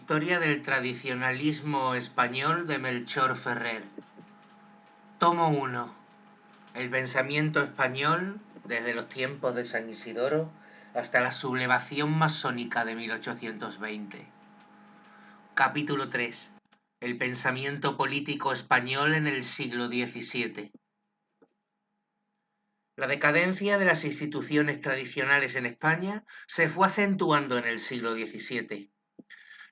Historia del tradicionalismo español de Melchor Ferrer. Tomo 1. El pensamiento español desde los tiempos de San Isidoro hasta la sublevación masónica de 1820. Capítulo 3. El pensamiento político español en el siglo XVII. La decadencia de las instituciones tradicionales en España se fue acentuando en el siglo XVII.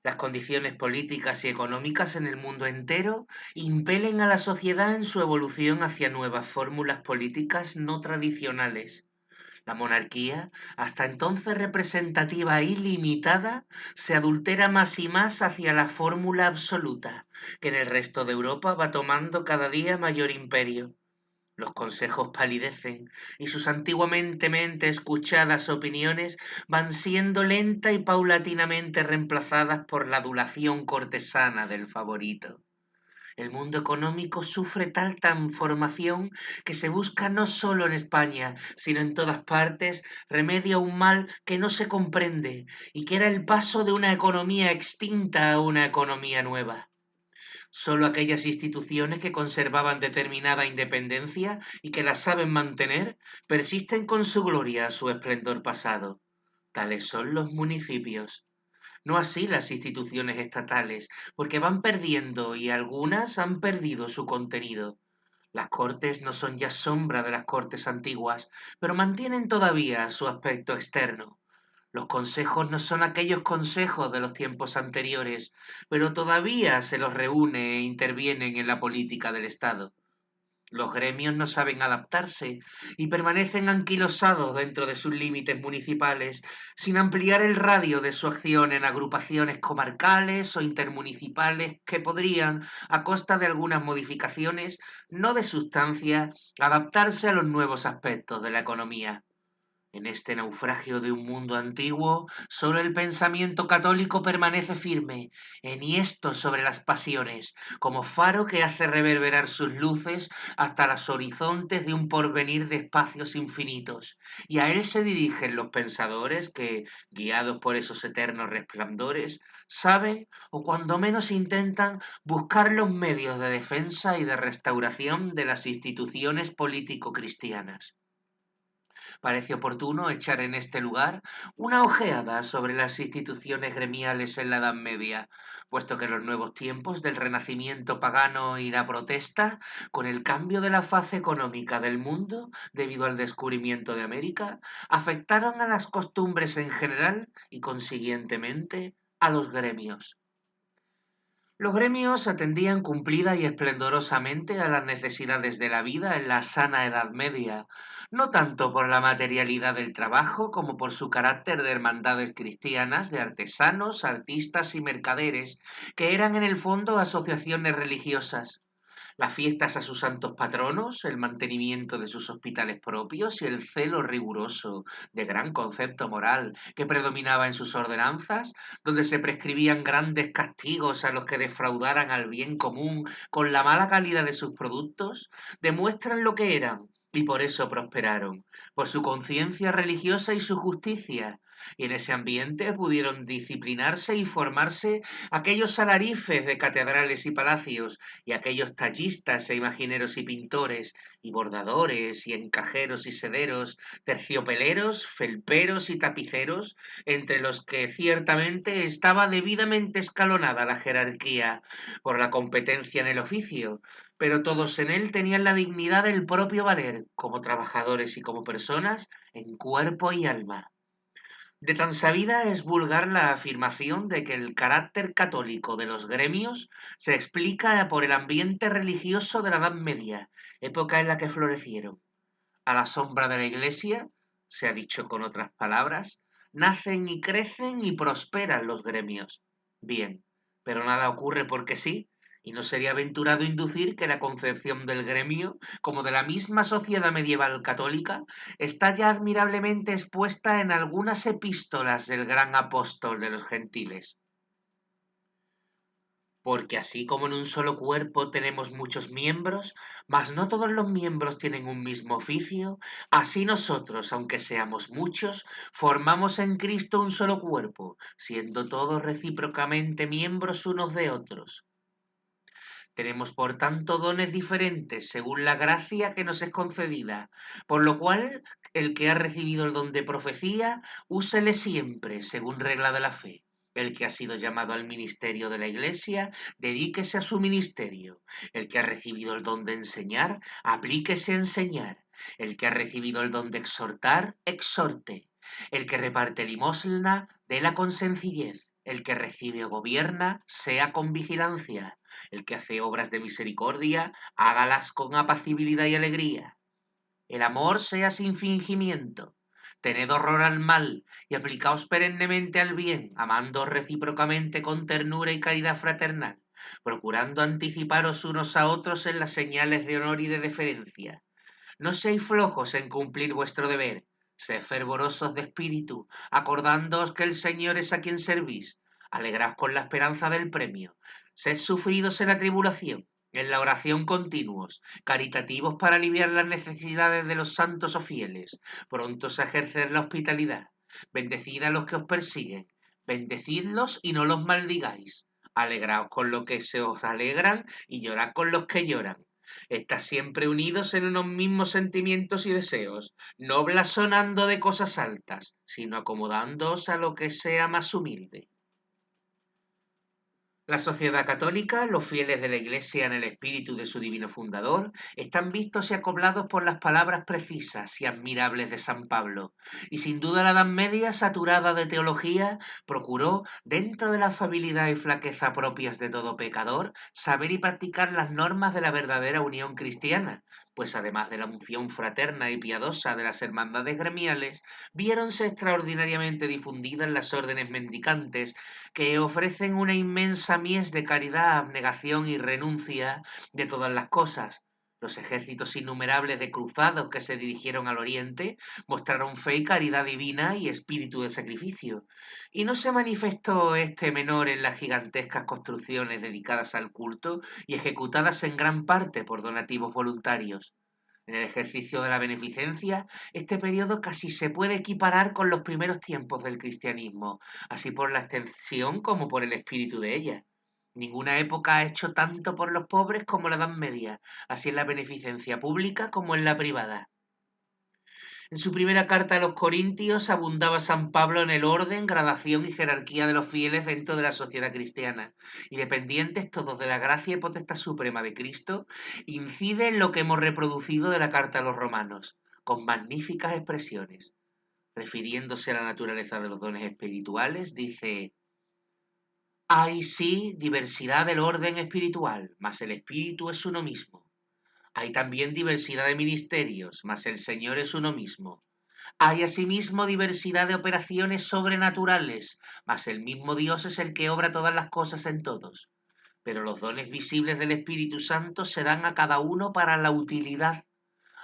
Las condiciones políticas y económicas en el mundo entero impelen a la sociedad en su evolución hacia nuevas fórmulas políticas no tradicionales. La monarquía, hasta entonces representativa y limitada, se adultera más y más hacia la fórmula absoluta, que en el resto de Europa va tomando cada día mayor imperio. Los consejos palidecen y sus antiguamente escuchadas opiniones van siendo lenta y paulatinamente reemplazadas por la adulación cortesana del favorito. El mundo económico sufre tal transformación que se busca no solo en España, sino en todas partes, remedio a un mal que no se comprende y que era el paso de una economía extinta a una economía nueva. Solo aquellas instituciones que conservaban determinada independencia y que la saben mantener, persisten con su gloria, su esplendor pasado. Tales son los municipios. No así las instituciones estatales, porque van perdiendo y algunas han perdido su contenido. Las cortes no son ya sombra de las cortes antiguas, pero mantienen todavía su aspecto externo. Los consejos no son aquellos consejos de los tiempos anteriores, pero todavía se los reúne e intervienen en la política del Estado. Los gremios no saben adaptarse y permanecen anquilosados dentro de sus límites municipales, sin ampliar el radio de su acción en agrupaciones comarcales o intermunicipales que podrían, a costa de algunas modificaciones, no de sustancia, adaptarse a los nuevos aspectos de la economía. En este naufragio de un mundo antiguo, solo el pensamiento católico permanece firme, enhiesto sobre las pasiones, como faro que hace reverberar sus luces hasta los horizontes de un porvenir de espacios infinitos, y a él se dirigen los pensadores que, guiados por esos eternos resplandores, saben, o cuando menos intentan, buscar los medios de defensa y de restauración de las instituciones político-cristianas. Parece oportuno echar en este lugar una ojeada sobre las instituciones gremiales en la Edad Media, puesto que los nuevos tiempos del renacimiento pagano y la protesta, con el cambio de la faz económica del mundo debido al descubrimiento de América, afectaron a las costumbres en general y consiguientemente a los gremios. Los gremios atendían cumplida y esplendorosamente a las necesidades de la vida en la sana Edad Media, no tanto por la materialidad del trabajo como por su carácter de hermandades cristianas de artesanos, artistas y mercaderes, que eran en el fondo asociaciones religiosas. Las fiestas a sus santos patronos, el mantenimiento de sus hospitales propios y el celo riguroso de gran concepto moral que predominaba en sus ordenanzas, donde se prescribían grandes castigos a los que defraudaran al bien común con la mala calidad de sus productos, demuestran lo que eran y por eso prosperaron, por su conciencia religiosa y su justicia. Y en ese ambiente pudieron disciplinarse y formarse aquellos alarifes de catedrales y palacios, y aquellos tallistas e imagineros y pintores, y bordadores, y encajeros y sederos, terciopeleros, felperos y tapiceros, entre los que ciertamente estaba debidamente escalonada la jerarquía por la competencia en el oficio, pero todos en él tenían la dignidad del propio valer, como trabajadores y como personas, en cuerpo y alma. De tan sabida es vulgar la afirmación de que el carácter católico de los gremios se explica por el ambiente religioso de la Edad Media, época en la que florecieron. A la sombra de la Iglesia, se ha dicho con otras palabras, nacen y crecen y prosperan los gremios. Bien, pero nada ocurre porque sí, y no sería aventurado inducir que la concepción del gremio, como de la misma sociedad medieval católica, está ya admirablemente expuesta en algunas epístolas del gran apóstol de los gentiles. Porque así como en un solo cuerpo tenemos muchos miembros, mas no todos los miembros tienen un mismo oficio, así nosotros, aunque seamos muchos, formamos en Cristo un solo cuerpo, siendo todos recíprocamente miembros unos de otros. Tenemos por tanto dones diferentes según la gracia que nos es concedida, por lo cual el que ha recibido el don de profecía, úsele siempre según regla de la fe. El que ha sido llamado al ministerio de la Iglesia, dedíquese a su ministerio. El que ha recibido el don de enseñar, aplíquese a enseñar. El que ha recibido el don de exhortar, exhorte. El que reparte limosna, déla con sencillez. El que recibe o gobierna, sea con vigilancia. El que hace obras de misericordia, hágalas con apacibilidad y alegría. El amor sea sin fingimiento. Tened horror al mal y aplicaos perennemente al bien, amando recíprocamente con ternura y caridad fraternal, procurando anticiparos unos a otros en las señales de honor y de deferencia. No seáis flojos en cumplir vuestro deber, sed fervorosos de espíritu, acordándoos que el Señor es a quien servís, alegraos con la esperanza del premio, sed sufridos en la tribulación, en la oración continuos, caritativos para aliviar las necesidades de los santos o fieles, prontos a ejercer la hospitalidad, bendecid a los que os persiguen, bendecidlos y no los maldigáis, alegraos con los que se os alegran y llorad con los que lloran. Estás siempre unidos en unos mismos sentimientos y deseos, no blasonando de cosas altas, sino acomodándoos a lo que sea más humilde. La sociedad católica, los fieles de la Iglesia en el espíritu de su divino fundador, están vistos y acoblados por las palabras precisas y admirables de San Pablo, y sin duda la Edad Media, saturada de teología, procuró, dentro de la afabilidad y flaqueza propias de todo pecador, saber y practicar las normas de la verdadera unión cristiana, pues además de la unción fraterna y piadosa de las hermandades gremiales, viéronse extraordinariamente difundidas las órdenes mendicantes que ofrecen una inmensa mies de caridad, abnegación y renuncia de todas las cosas. Los ejércitos innumerables de cruzados que se dirigieron al oriente mostraron fe y caridad divina y espíritu de sacrificio. Y no se manifestó este menor en las gigantescas construcciones dedicadas al culto y ejecutadas en gran parte por donativos voluntarios. En el ejercicio de la beneficencia, este periodo casi se puede equiparar con los primeros tiempos del cristianismo, así por la extensión como por el espíritu de ella. Ninguna época ha hecho tanto por los pobres como la Edad Media, así en la beneficencia pública como en la privada. En su primera carta a los Corintios abundaba San Pablo en el orden, gradación y jerarquía de los fieles dentro de la sociedad cristiana, y dependientes todos de la gracia y potestad suprema de Cristo, incide en lo que hemos reproducido de la carta a los romanos, con magníficas expresiones. Refiriéndose a la naturaleza de los dones espirituales, dice: hay sí diversidad del orden espiritual, mas el espíritu es uno mismo. Hay también diversidad de ministerios, mas el Señor es uno mismo. Hay asimismo diversidad de operaciones sobrenaturales, mas el mismo Dios es el que obra todas las cosas en todos. Pero los dones visibles del Espíritu Santo se dan a cada uno para la utilidad.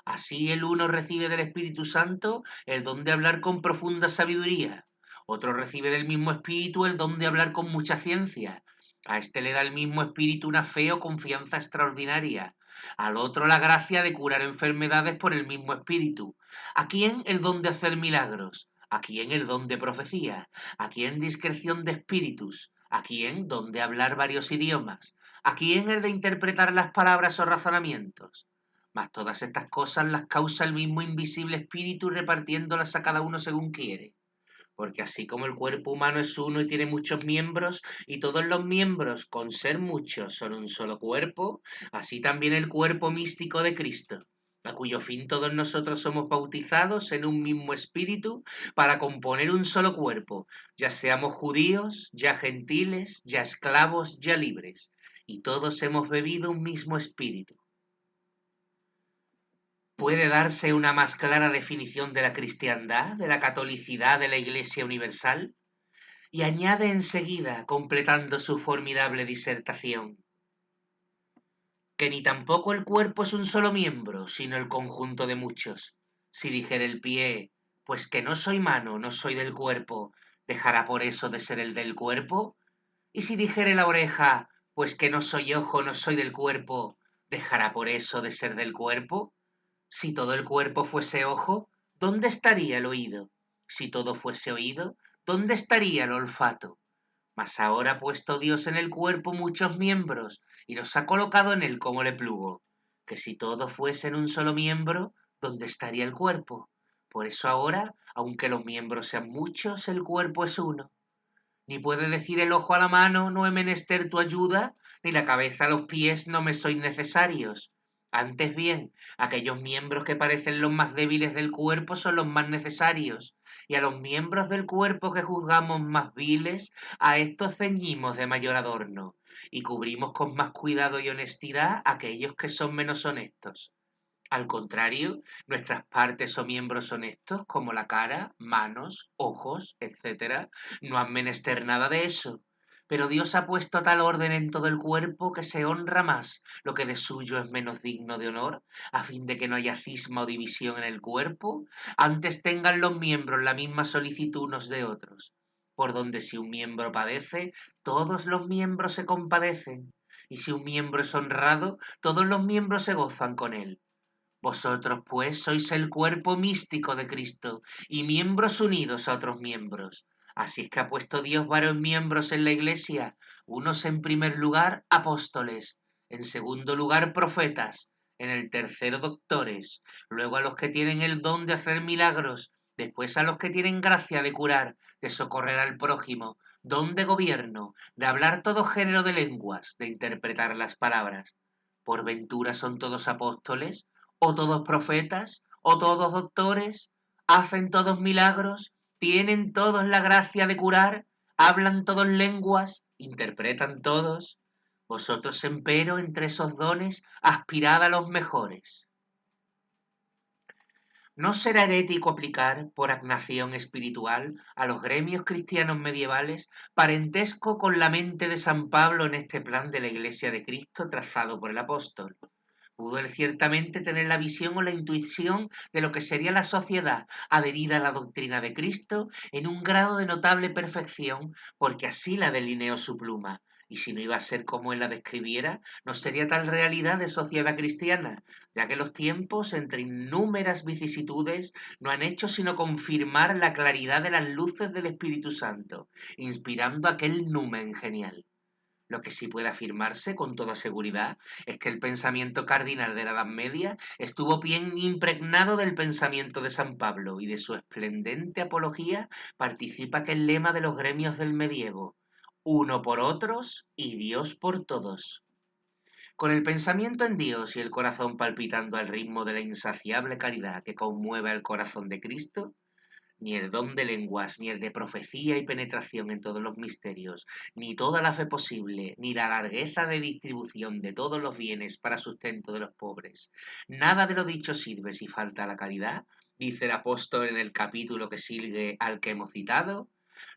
Así el uno recibe del Espíritu Santo el don de hablar con profunda sabiduría. Otro recibe del mismo Espíritu el don de hablar con mucha ciencia. A este le da el mismo Espíritu una fe o confianza extraordinaria. Al otro la gracia de curar enfermedades por el mismo Espíritu. ¿A quién el don de hacer milagros? ¿A quién el don de profecía? ¿A quién discreción de espíritus? ¿A quién don de hablar varios idiomas? ¿A quién el de interpretar las palabras o razonamientos? Mas todas estas cosas las causa el mismo invisible espíritu repartiéndolas a cada uno según quiere. Porque así como el cuerpo humano es uno y tiene muchos miembros, y todos los miembros, con ser muchos, son un solo cuerpo, así también el cuerpo místico de Cristo, a cuyo fin todos nosotros somos bautizados en un mismo espíritu para componer un solo cuerpo, ya seamos judíos, ya gentiles, ya esclavos, ya libres, y todos hemos bebido un mismo espíritu. ¿Puede darse una más clara definición de la cristiandad, de la catolicidad de la Iglesia Universal? Y añade enseguida, completando su formidable disertación, que ni tampoco el cuerpo es un solo miembro, sino el conjunto de muchos. Si dijere el pie, pues que no soy mano, no soy del cuerpo, ¿dejará por eso de ser el del cuerpo? Y si dijere la oreja, Pues que no soy ojo, no soy del cuerpo, ¿dejará por eso de ser del cuerpo? Si todo el cuerpo fuese ojo, ¿dónde estaría el oído? Si todo fuese oído, ¿dónde estaría el olfato? Mas ahora ha puesto Dios en el cuerpo muchos miembros y los ha colocado en él como le plugo. Que si todos fuesen un solo miembro, ¿dónde estaría el cuerpo? Por eso ahora, aunque los miembros sean muchos, el cuerpo es uno. Ni puede decir el ojo a la mano, no he menester tu ayuda, ni la cabeza a los pies, no me sois necesarios. Antes bien, aquellos miembros que parecen los más débiles del cuerpo son los más necesarios, y a los miembros del cuerpo que juzgamos más viles, a estos ceñimos de mayor adorno, y cubrimos con más cuidado y honestidad aquellos que son menos honestos. Al contrario, nuestras partes o miembros honestos, como la cara, manos, ojos, etcétera, no han menester nada de eso. Pero Dios ha puesto tal orden en todo el cuerpo que se honra más lo que de suyo es menos digno de honor, a fin de que no haya cisma o división en el cuerpo, antes tengan los miembros la misma solicitud unos de otros. Por donde si un miembro padece, todos los miembros se compadecen, y si un miembro es honrado, todos los miembros se gozan con él. Vosotros, pues, sois el cuerpo místico de Cristo y miembros unidos a otros miembros. Así es que ha puesto Dios varios miembros en la iglesia, unos en primer lugar apóstoles, en segundo lugar profetas, en el tercero doctores, luego a los que tienen el don de hacer milagros, después a los que tienen gracia de curar, de socorrer al prójimo, don de gobierno, de hablar todo género de lenguas, de interpretar las palabras. ¿Por ventura son todos apóstoles? ¿O todos profetas? ¿O todos doctores? ¿Hacen todos milagros? ¿Tienen todos la gracia de curar? ¿Hablan todos lenguas? ¿Interpretan todos? Vosotros, empero, entre esos dones, aspirad a los mejores. ¿No será herético aplicar, por agnación espiritual, a los gremios cristianos medievales parentesco con la mente de San Pablo en este plan de la Iglesia de Cristo trazado por el apóstol? Pudo él ciertamente tener la visión o la intuición de lo que sería la sociedad adherida a la doctrina de Cristo en un grado de notable perfección, porque así la delineó su pluma. Y si no iba a ser como él la describiera, no sería tal realidad de sociedad cristiana, ya que los tiempos, entre innúmeras vicisitudes, no han hecho sino confirmar la claridad de las luces del Espíritu Santo, inspirando aquel numen genial. Lo que sí puede afirmarse con toda seguridad es que el pensamiento cardinal de la Edad Media estuvo bien impregnado del pensamiento de San Pablo y de su esplendente apología participa aquel lema de los gremios del medievo: uno por otros y Dios por todos. Con el pensamiento en Dios y el corazón palpitando al ritmo de la insaciable caridad que conmueve al corazón de Cristo, ni el don de lenguas, ni el de profecía y penetración en todos los misterios, ni toda la fe posible, ni la largueza de distribución de todos los bienes para sustento de los pobres. Nada de lo dicho sirve si falta la caridad, dice el apóstol en el capítulo que sigue al que hemos citado.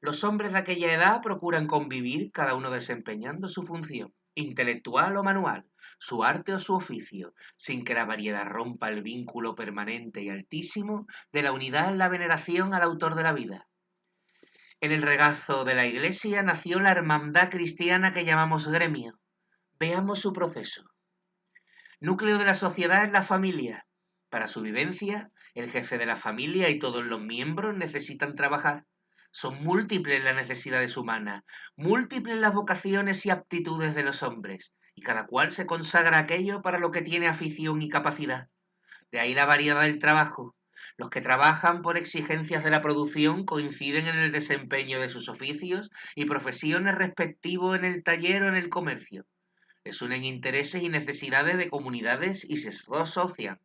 Los hombres de aquella edad procuran convivir, cada uno desempeñando su función, intelectual o manual, su arte o su oficio, sin que la variedad rompa el vínculo permanente y altísimo de la unidad en la veneración al autor de la vida. En el regazo de la Iglesia nació la hermandad cristiana que llamamos gremio. Veamos su proceso. Núcleo de la sociedad es la familia. Para su vivencia, el jefe de la familia y todos los miembros necesitan trabajar. Son múltiples las necesidades humanas, múltiples las vocaciones y aptitudes de los hombres, y cada cual se consagra a aquello para lo que tiene afición y capacidad. De ahí la variedad del trabajo. Los que trabajan por exigencias de la producción coinciden en el desempeño de sus oficios y profesiones respectivos en el taller o en el comercio. Les unen intereses y necesidades de comunidades y se asocian.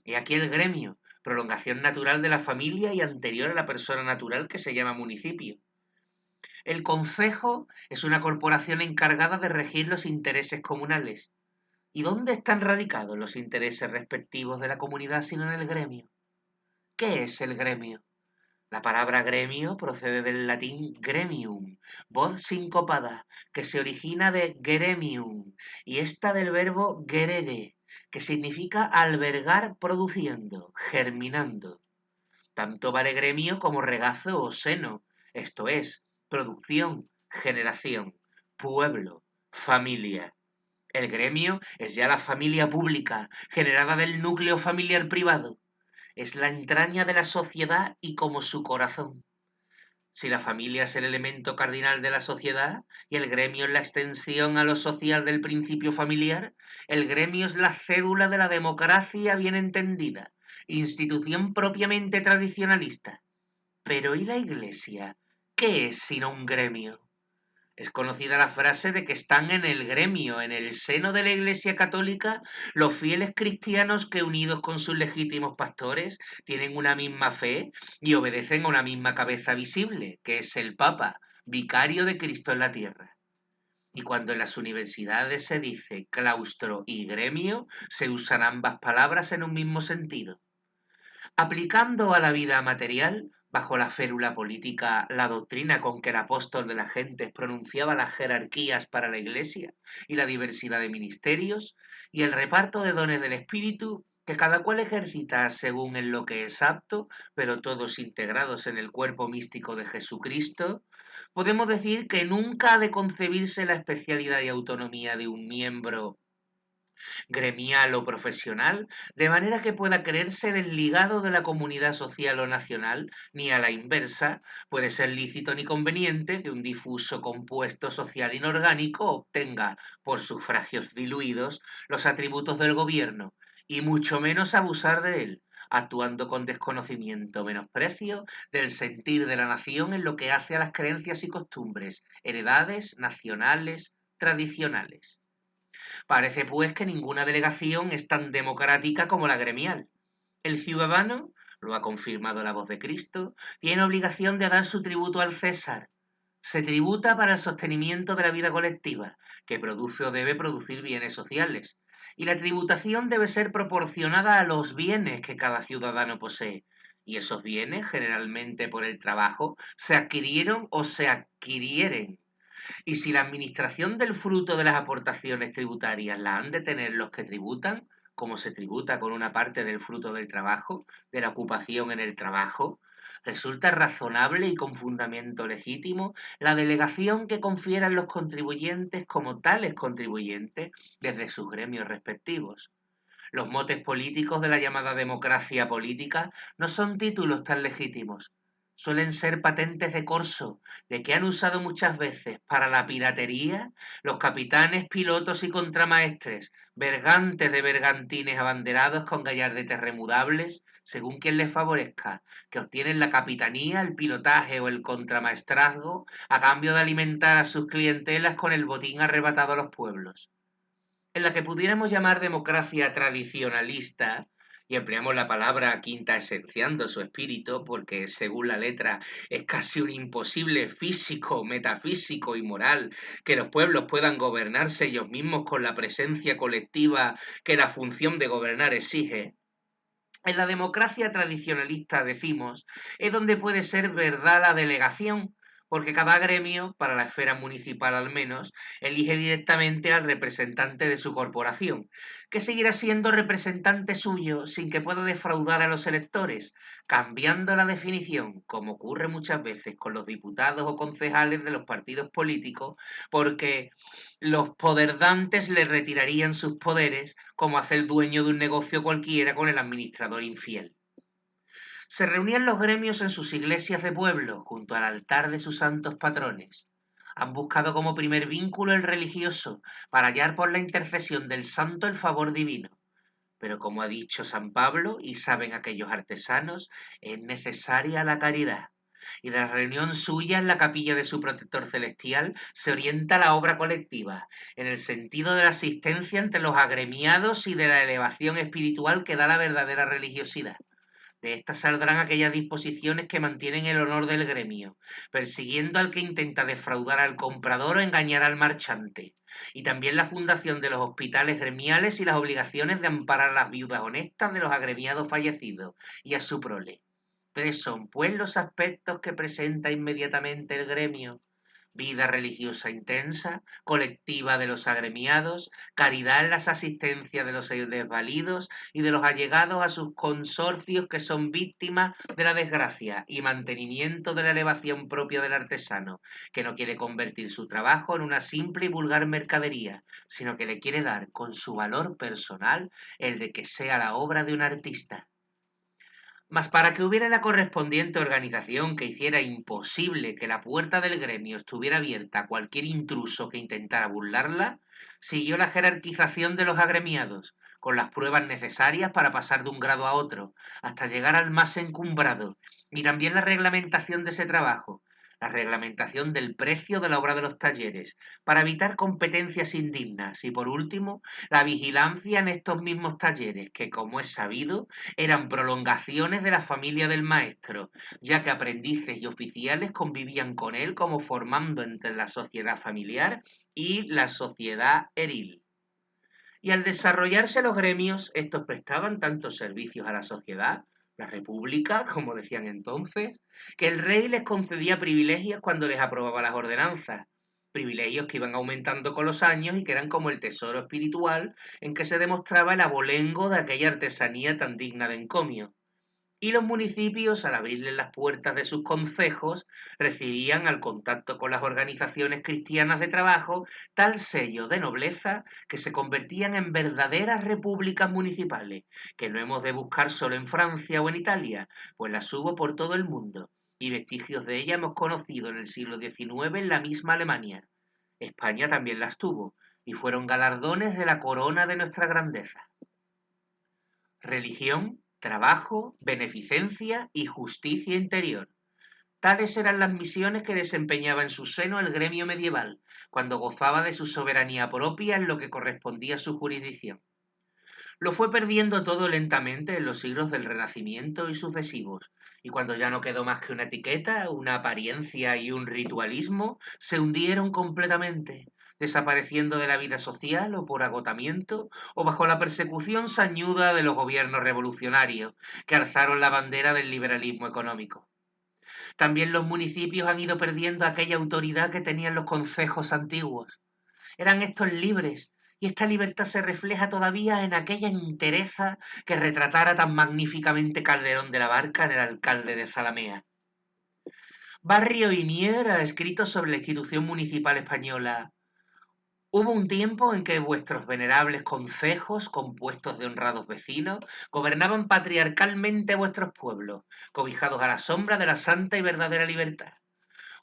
He aquí el gremio, prolongación natural de la familia y anterior a la persona natural que se llama municipio. El concejo es una corporación encargada de regir los intereses comunales. ¿Y dónde están radicados los intereses respectivos de la comunidad sino en el gremio? ¿Qué es el gremio? La palabra gremio procede del latín gremium, voz sincopada, que se origina de geremium, y esta del verbo gerere, que significa albergar produciendo, germinando. Tanto vale gremio como regazo o seno, esto es, producción, generación, pueblo, Familia. El gremio es ya la familia pública, generada del núcleo familiar privado. Es la entraña de la sociedad y como su corazón. Si la familia es el elemento cardinal de la sociedad y el gremio es la extensión a lo social del principio familiar, el gremio es la cédula de la democracia bien entendida, institución propiamente tradicionalista. Pero ¿y la Iglesia? ¿Qué es sino un gremio? Es conocida la frase de que están en el gremio, en el seno de la Iglesia Católica, los fieles cristianos que unidos con sus legítimos pastores tienen una misma fe y obedecen a una misma cabeza visible, que es el Papa, vicario de Cristo en la tierra. Y cuando en las universidades se dice claustro y gremio, se usan ambas palabras en un mismo sentido. Aplicando a la vida material, bajo la férula política, la doctrina con que el apóstol de las gentes pronunciaba las jerarquías para la Iglesia y la diversidad de ministerios, y el reparto de dones del Espíritu, que cada cual ejercita según en lo que es apto, pero todos integrados en el cuerpo místico de Jesucristo, podemos decir que nunca ha de concebirse la especialidad y autonomía de un miembro gremial o profesional, de manera que pueda creerse desligado de la comunidad social o nacional, ni a la inversa, puede ser lícito ni conveniente que un difuso compuesto social inorgánico obtenga, por sufragios diluidos, los atributos del gobierno, y mucho menos abusar de él, actuando con desconocimiento o menosprecio del sentir de la nación en lo que hace a las creencias y costumbres, heredades nacionales, tradicionales. Parece pues que ninguna delegación es tan democrática como la gremial. El ciudadano, lo ha confirmado la voz de Cristo, tiene obligación de dar su tributo al César. Se tributa para el sostenimiento de la vida colectiva, que produce o debe producir bienes sociales. Y la tributación debe ser proporcionada a los bienes que cada ciudadano posee. Y esos bienes, generalmente por el trabajo, se adquirieron o se adquirieren. Y si la administración del fruto de las aportaciones tributarias la han de tener los que tributan, como se tributa con una parte del fruto del trabajo, de la ocupación en el trabajo, resulta razonable y con fundamento legítimo la delegación que confieran los contribuyentes como tales contribuyentes desde sus gremios respectivos. Los motes políticos de la llamada democracia política no son títulos tan legítimos. Suelen ser patentes de corso, de que han usado muchas veces para la piratería los capitanes, pilotos y contramaestres, bergantes de bergantines abanderados con gallardetes remudables, según quien les favorezca, que obtienen la capitanía, el pilotaje o el contramaestrazgo a cambio de alimentar a sus clientelas con el botín arrebatado a los pueblos. En la que pudiéramos llamar democracia tradicionalista, y empleamos la palabra quinta esenciando su espíritu, porque según la letra es casi un imposible físico, metafísico y moral que los pueblos puedan gobernarse ellos mismos con la presencia colectiva que la función de gobernar exige. En la democracia tradicionalista, decimos, es donde puede ser verdad la delegación, porque cada gremio, para la esfera municipal al menos, elige directamente al representante de su corporación, que seguirá siendo representante suyo sin que pueda defraudar a los electores, cambiando la definición, como ocurre muchas veces con los diputados o concejales de los partidos políticos, porque los poderdantes le retirarían sus poderes como hace el dueño de un negocio cualquiera con el administrador infiel. Se reunían los gremios en sus iglesias de pueblo, junto al altar de sus santos patrones. Han buscado como primer vínculo el religioso, para hallar por la intercesión del santo el favor divino. Pero como ha dicho San Pablo, y saben aquellos artesanos, es necesaria la caridad. Y de la reunión suya en la capilla de su protector celestial se orienta la obra colectiva, en el sentido de la asistencia entre los agremiados y de la elevación espiritual que da la verdadera religiosidad. De estas saldrán aquellas disposiciones que mantienen el honor del gremio, persiguiendo al que intenta defraudar al comprador o engañar al marchante, y también la fundación de los hospitales gremiales y las obligaciones de amparar a las viudas honestas de los agremiados fallecidos y a su prole. Tres son, pues, los aspectos que presenta inmediatamente el gremio. vida religiosa intensa, colectiva de los agremiados, caridad en las asistencias de los desvalidos y de los allegados a sus consorcios que son víctimas de la desgracia y mantenimiento de la elevación propia del artesano, que no quiere convertir su trabajo en una simple y vulgar mercadería, sino que le quiere dar con su valor personal el de que sea la obra de un artista. Mas para que hubiera la correspondiente organización que hiciera imposible que la puerta del gremio estuviera abierta a cualquier intruso que intentara burlarla, siguió la jerarquización de los agremiados, con las pruebas necesarias para pasar de un grado a otro, hasta llegar al más encumbrado, y también la reglamentación de ese trabajo, la reglamentación del precio de la obra de los talleres, para evitar competencias indignas, y por último, la vigilancia en estos mismos talleres, que como es sabido, eran prolongaciones de la familia del maestro, ya que aprendices y oficiales convivían con él como formando entre la sociedad familiar y la sociedad eril. Y al desarrollarse los gremios, estos prestaban tantos servicios a la sociedad, la república, como decían entonces, que el rey les concedía privilegios cuando les aprobaba las ordenanzas, privilegios que iban aumentando con los años y que eran como el tesoro espiritual en que se demostraba el abolengo de aquella artesanía tan digna de encomio. Y los municipios, al abrirles las puertas de sus concejos, recibían al contacto con las organizaciones cristianas de trabajo tal sello de nobleza que se convertían en verdaderas repúblicas municipales, que no hemos de buscar solo en Francia o en Italia, pues las hubo por todo el mundo, y vestigios de ellas hemos conocido en el siglo XIX en la misma Alemania. España también las tuvo, y fueron galardones de la corona de nuestra grandeza. Religión, trabajo, beneficencia y justicia interior. Tales eran las misiones que desempeñaba en su seno el gremio medieval, cuando gozaba de su soberanía propia en lo que correspondía a su jurisdicción. Lo fue perdiendo todo lentamente en los siglos del Renacimiento y sucesivos, y cuando ya no quedó más que una etiqueta, una apariencia y un ritualismo, se hundieron completamente, desapareciendo de la vida social o por agotamiento o bajo la persecución sañuda de los gobiernos revolucionarios que alzaron la bandera del liberalismo económico. También los municipios han ido perdiendo aquella autoridad que tenían los concejos antiguos. Eran estos libres, y esta libertad se refleja todavía en aquella entereza que retratara tan magníficamente Calderón de la Barca en el alcalde de Zalamea. Barrio Inier ha escrito sobre la institución municipal española. Hubo un tiempo en que vuestros venerables concejos, compuestos de honrados vecinos, gobernaban patriarcalmente vuestros pueblos, cobijados a la sombra de la santa y verdadera libertad.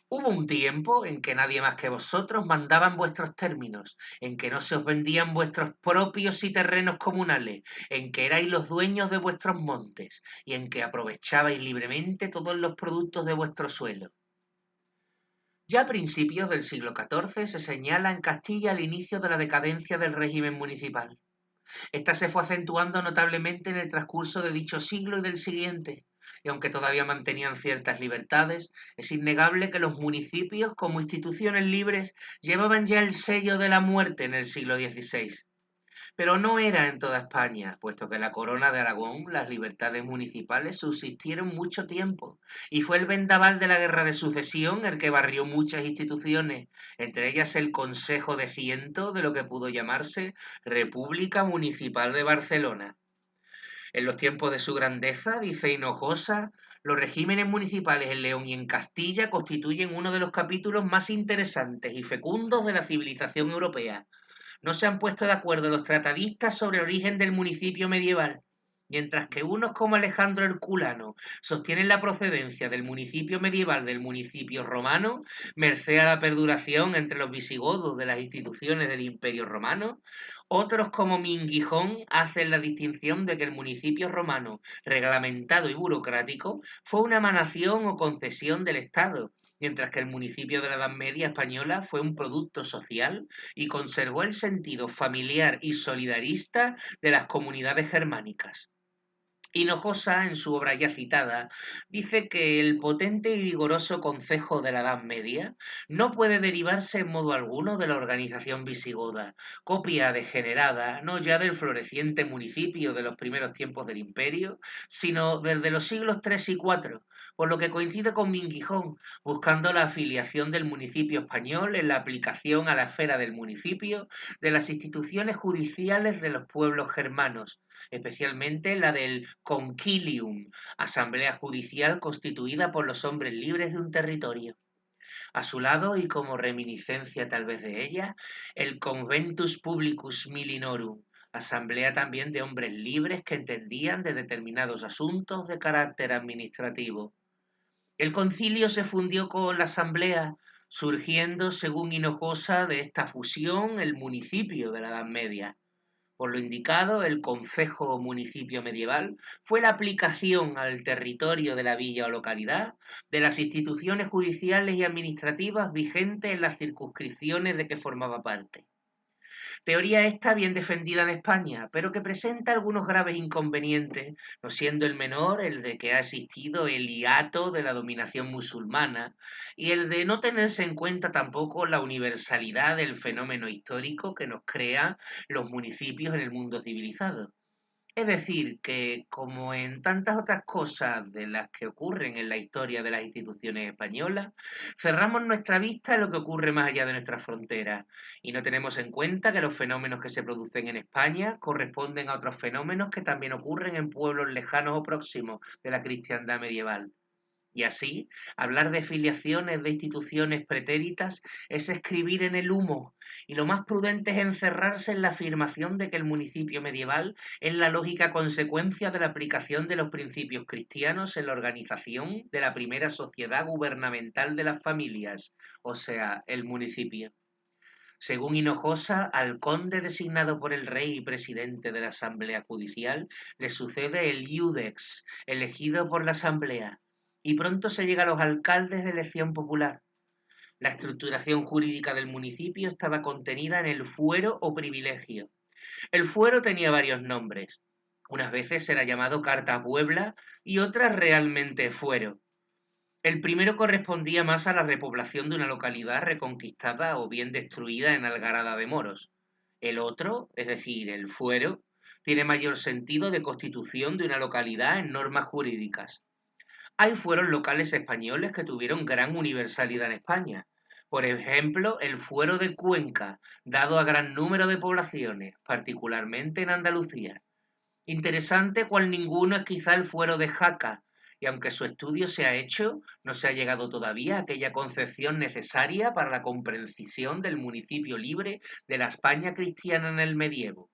Hubo un tiempo en que nadie más que vosotros mandaba en vuestros términos, en que no se os vendían vuestros propios y terrenos comunales, en que erais los dueños de vuestros montes y en que aprovechabais libremente todos los productos de vuestro suelo. Ya a principios del siglo XIV se señala en Castilla el inicio de la decadencia del régimen municipal. Esta se fue acentuando notablemente en el transcurso de dicho siglo y del siguiente, y aunque todavía mantenían ciertas libertades, es innegable que los municipios, como instituciones libres, llevaban ya el sello de la muerte en el siglo XVI. Pero no era en toda España, puesto que en la Corona de Aragón las libertades municipales subsistieron mucho tiempo, y fue el vendaval de la Guerra de Sucesión el que barrió muchas instituciones, entre ellas el Consejo de Ciento de lo que pudo llamarse República Municipal de Barcelona. En los tiempos de su grandeza, dice Hinojosa, los regímenes municipales en León y en Castilla constituyen uno de los capítulos más interesantes y fecundos de la civilización europea. No se han puesto de acuerdo los tratadistas sobre el origen del municipio medieval, mientras que unos como Alejandro Herculano sostienen la procedencia del municipio medieval del municipio romano, merced a la perduración entre los visigodos de las instituciones del Imperio Romano. Otros como Minguijón hacen la distinción de que el municipio romano, reglamentado y burocrático, fue una emanación o concesión del Estado, mientras que el municipio de la Edad Media española fue un producto social y conservó el sentido familiar y solidarista de las comunidades germánicas. Hinojosa, en su obra ya citada, dice que el potente y vigoroso concejo de la Edad Media no puede derivarse en modo alguno de la organización visigoda, copia degenerada no ya del floreciente municipio de los primeros tiempos del imperio, sino desde los siglos III y IV, por lo que coincide con Minguijón, buscando la afiliación del municipio español en la aplicación a la esfera del municipio de las instituciones judiciales de los pueblos germanos, especialmente la del concilium, asamblea judicial constituida por los hombres libres de un territorio. A su lado, y como reminiscencia tal vez de ella, el Conventus Publicus Milinorum, asamblea también de hombres libres que entendían de determinados asuntos de carácter administrativo. El concilio se fundió con la asamblea, surgiendo, según Hinojosa, de esta fusión el municipio de la Edad Media. Por lo indicado, el concejo o municipio medieval fue la aplicación al territorio de la villa o localidad de las instituciones judiciales y administrativas vigentes en las circunscripciones de que formaba parte. Teoría esta bien defendida en España, pero que presenta algunos graves inconvenientes, no siendo el menor el de que ha existido el hiato de la dominación musulmana y el de no tenerse en cuenta tampoco la universalidad del fenómeno histórico que nos crea los municipios en el mundo civilizado. Es decir, que como en tantas otras cosas de las que ocurren en la historia de las instituciones españolas, cerramos nuestra vista en lo que ocurre más allá de nuestras fronteras y no tenemos en cuenta que los fenómenos que se producen en España corresponden a otros fenómenos que también ocurren en pueblos lejanos o próximos de la cristiandad medieval. Y así, hablar de filiaciones de instituciones pretéritas es escribir en el humo, y lo más prudente es encerrarse en la afirmación de que el municipio medieval es la lógica consecuencia de la aplicación de los principios cristianos en la organización de la primera sociedad gubernamental de las familias, o sea, el municipio. Según Hinojosa, al conde designado por el rey y presidente de la Asamblea Judicial le sucede el iudex, elegido por la Asamblea, y pronto se llega a los alcaldes de elección popular. La estructuración jurídica del municipio estaba contenida en el fuero o privilegio. El fuero tenía varios nombres. Unas veces era llamado Carta Puebla y otras realmente fuero. El primero correspondía más a la repoblación de una localidad reconquistada o bien destruida en algarada de moros. El otro, es decir, el fuero, tiene mayor sentido de constitución de una localidad en normas jurídicas. Hay fueros locales españoles que tuvieron gran universalidad en España. Por ejemplo, el fuero de Cuenca, dado a gran número de poblaciones, particularmente en Andalucía. Interesante cual ninguno es quizá el fuero de Jaca, y aunque su estudio se ha hecho, no se ha llegado todavía a aquella concepción necesaria para la comprensión del municipio libre de la España cristiana en el medievo.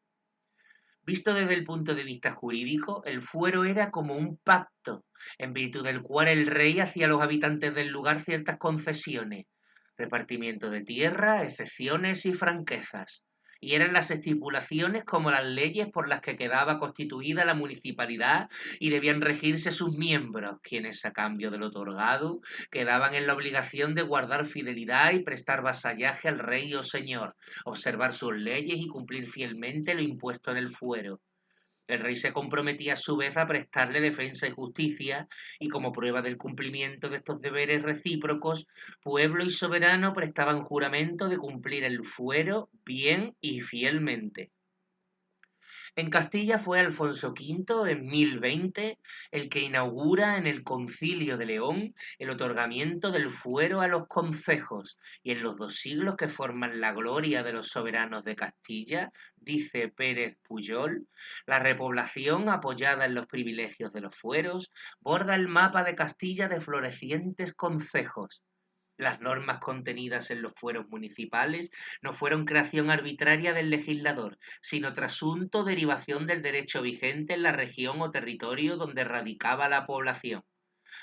Visto desde el punto de vista jurídico, el fuero era como un pacto, en virtud del cual el rey hacía a los habitantes del lugar ciertas concesiones, repartimiento de tierra, excepciones y franquezas, y eran las estipulaciones como las leyes por las que quedaba constituida la municipalidad y debían regirse sus miembros, quienes a cambio del otorgado quedaban en la obligación de guardar fidelidad y prestar vasallaje al rey o señor, observar sus leyes y cumplir fielmente lo impuesto en el fuero. El rey se comprometía a su vez a prestarle defensa y justicia, y como prueba del cumplimiento de estos deberes recíprocos, pueblo y soberano prestaban juramento de cumplir el fuero bien y fielmente. En Castilla fue Alfonso V en 1020 el que inaugura en el Concilio de León el otorgamiento del fuero a los concejos, y en los 2 siglos que forman la gloria de los soberanos de Castilla, dice Pérez Puyol, la repoblación apoyada en los privilegios de los fueros borda el mapa de Castilla de florecientes concejos. Las normas contenidas en los fueros municipales no fueron creación arbitraria del legislador, sino trasunto derivación del derecho vigente en la región o territorio donde radicaba la población.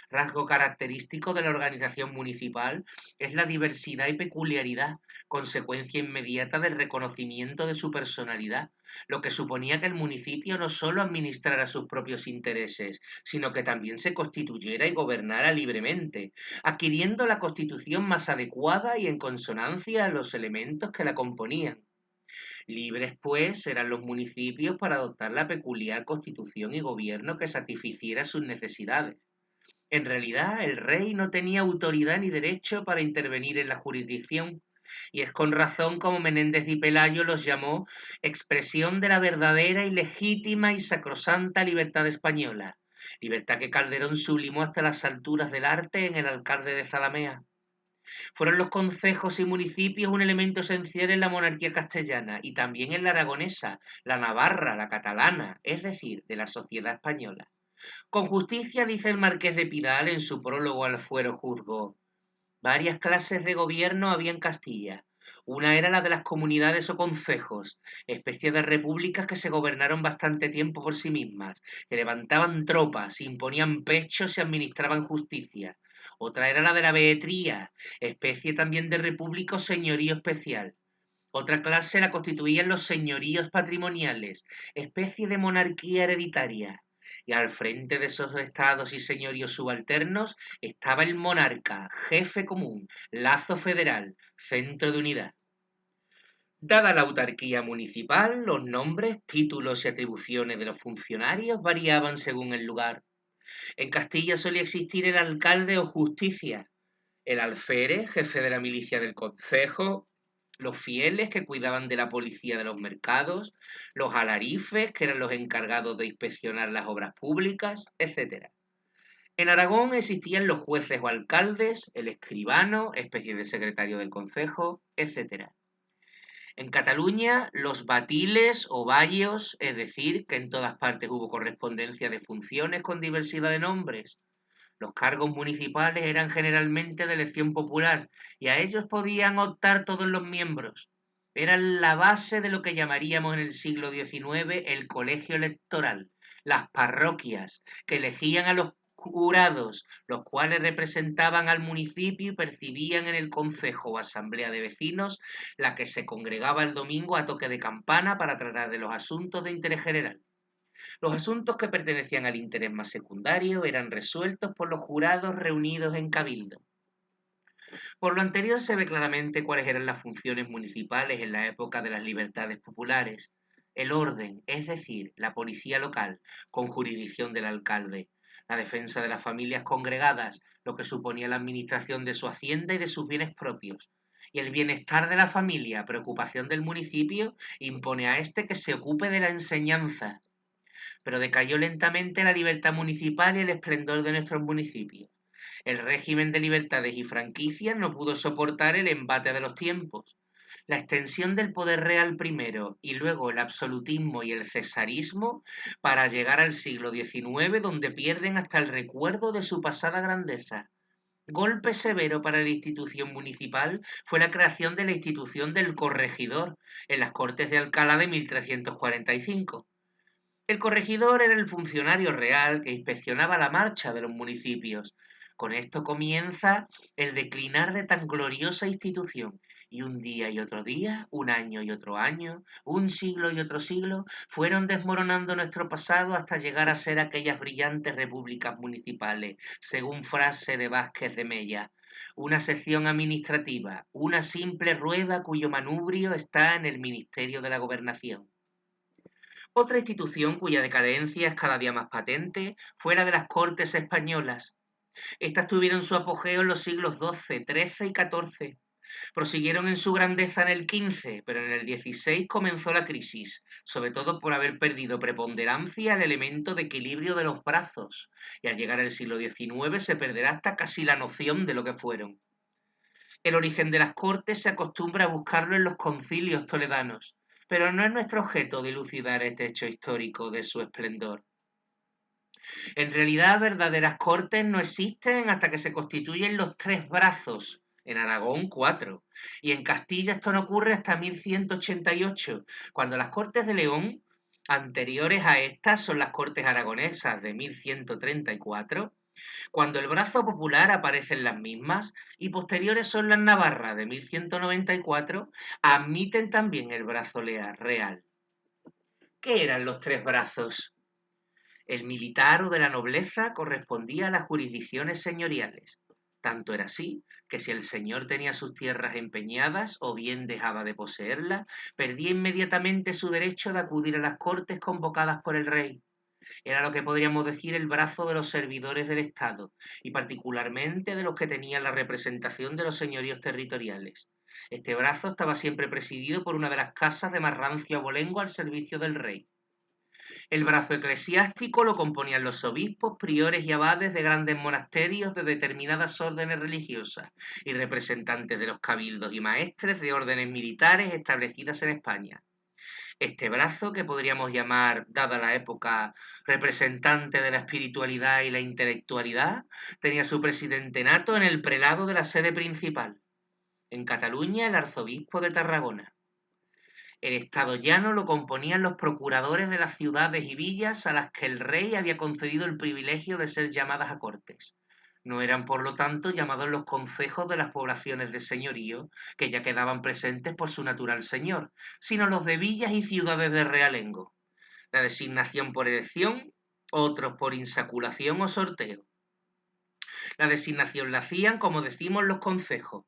Rasgo característico de la organización municipal es la diversidad y peculiaridad, consecuencia inmediata del reconocimiento de su personalidad, lo que suponía que el municipio no solo administrara sus propios intereses, sino que también se constituyera y gobernara libremente, adquiriendo la constitución más adecuada y en consonancia a los elementos que la componían. Libres, pues, eran los municipios para adoptar la peculiar constitución y gobierno que satisficiera sus necesidades. En realidad, el rey no tenía autoridad ni derecho para intervenir en la jurisdicción, y es con razón como Menéndez y Pelayo los llamó expresión de la verdadera y legítima y sacrosanta libertad española, libertad que Calderón sublimó hasta las alturas del arte en el alcalde de Zalamea. Fueron los concejos y municipios un elemento esencial en la monarquía castellana y también en la aragonesa, la navarra, la catalana, es decir, de la sociedad española. Con justicia dice el marqués de Pidal en su prólogo al fuero juzgo: varias clases de gobierno había en Castilla. Una era la de las comunidades o concejos, especie de repúblicas que se gobernaron bastante tiempo por sí mismas, que levantaban tropas, imponían pechos y administraban justicia. Otra era la de la behetría, especie también de república o señorío especial. Otra clase la constituían los señoríos patrimoniales, especie de monarquía hereditaria. Y al frente de esos estados y señoríos subalternos estaba el monarca, jefe común, lazo federal, centro de unidad. Dada la autarquía municipal, los nombres, títulos y atribuciones de los funcionarios variaban según el lugar. En Castilla solía existir el alcalde o justicia, el alférez, jefe de la milicia del concejo, los fieles que cuidaban de la policía de los mercados, los alarifes que eran los encargados de inspeccionar las obras públicas, etc. En Aragón existían los jueces o alcaldes, el escribano, especie de secretario del concejo, etc. En Cataluña, los batiles o bayos, es decir, que en todas partes hubo correspondencia de funciones con diversidad de nombres. Los cargos municipales eran generalmente de elección popular y a ellos podían optar todos los miembros. Eran la base de lo que llamaríamos en el siglo XIX el colegio electoral, las parroquias, que elegían a los jurados, los cuales representaban al municipio y percibían en el concejo o asamblea de vecinos, la que se congregaba el domingo a toque de campana para tratar de los asuntos de interés general. Los asuntos que pertenecían al interés más secundario eran resueltos por los jurados reunidos en cabildo. Por lo anterior se ve claramente cuáles eran las funciones municipales en la época de las libertades populares. El orden, es decir, la policía local, con jurisdicción del alcalde, la defensa de las familias congregadas, lo que suponía la administración de su hacienda y de sus bienes propios, y el bienestar de la familia, preocupación del municipio, impone a éste que se ocupe de la enseñanza, pero decayó lentamente la libertad municipal y el esplendor de nuestros municipios. El régimen de libertades y franquicias no pudo soportar el embate de los tiempos. La extensión del poder real primero y luego el absolutismo y el cesarismo para llegar al siglo XIX, donde pierden hasta el recuerdo de su pasada grandeza. Golpe severo para la institución municipal fue la creación de la institución del corregidor en las Cortes de Alcalá de 1345. El corregidor era el funcionario real que inspeccionaba la marcha de los municipios. Con esto comienza el declinar de tan gloriosa institución, y un día y otro día, un año y otro año, un siglo y otro siglo, fueron desmoronando nuestro pasado hasta llegar a ser aquellas brillantes repúblicas municipales, según frase de Vázquez de Mella. Una sección administrativa, una simple rueda cuyo manubrio está en el Ministerio de la Gobernación. Otra institución cuya decadencia es cada día más patente fue la de las Cortes españolas. Estas tuvieron su apogeo en los siglos XII, XIII y XIV. Prosiguieron en su grandeza en el XV, pero en el XVI comenzó la crisis, sobre todo por haber perdido preponderancia el elemento de equilibrio de los brazos, y al llegar al siglo XIX se perderá hasta casi la noción de lo que fueron. El origen de las Cortes se acostumbra a buscarlo en los concilios toledanos, pero no es nuestro objeto dilucidar este hecho histórico de su esplendor. En realidad, verdaderas cortes no existen hasta que se constituyen los tres brazos, en Aragón cuatro, y en Castilla esto no ocurre hasta 1188, cuando las Cortes de León, anteriores a estas son las Cortes aragonesas de 1134, cuando el brazo popular aparece en las mismas, y posteriores son las navarras de 1194, admiten también el brazo real. ¿Qué eran los tres brazos? El militar o de la nobleza correspondía a las jurisdicciones señoriales. Tanto era así que si el señor tenía sus tierras empeñadas o bien dejaba de poseerlas, perdía inmediatamente su derecho de acudir a las cortes convocadas por el rey. Era lo que podríamos decir el brazo de los servidores del Estado, y particularmente de los que tenían la representación de los señoríos territoriales. Este brazo estaba siempre presidido por una de las casas de más rancio abolengo al servicio del rey. El brazo eclesiástico lo componían los obispos, priores y abades de grandes monasterios de determinadas órdenes religiosas y representantes de los cabildos y maestres de órdenes militares establecidas en España. Este brazo, que podríamos llamar, dada la época, representante de la espiritualidad y la intelectualidad, tenía su presidente nato en el prelado de la sede principal, en Cataluña el arzobispo de Tarragona. El estado llano lo componían los procuradores de las ciudades y villas a las que el rey había concedido el privilegio de ser llamadas a cortes. No eran, por lo tanto, llamados los concejos de las poblaciones de señorío, que ya quedaban presentes por su natural señor, sino los de villas y ciudades de realengo. La designación por elección, otros por insaculación o sorteo. La designación la hacían, como decimos, los concejos.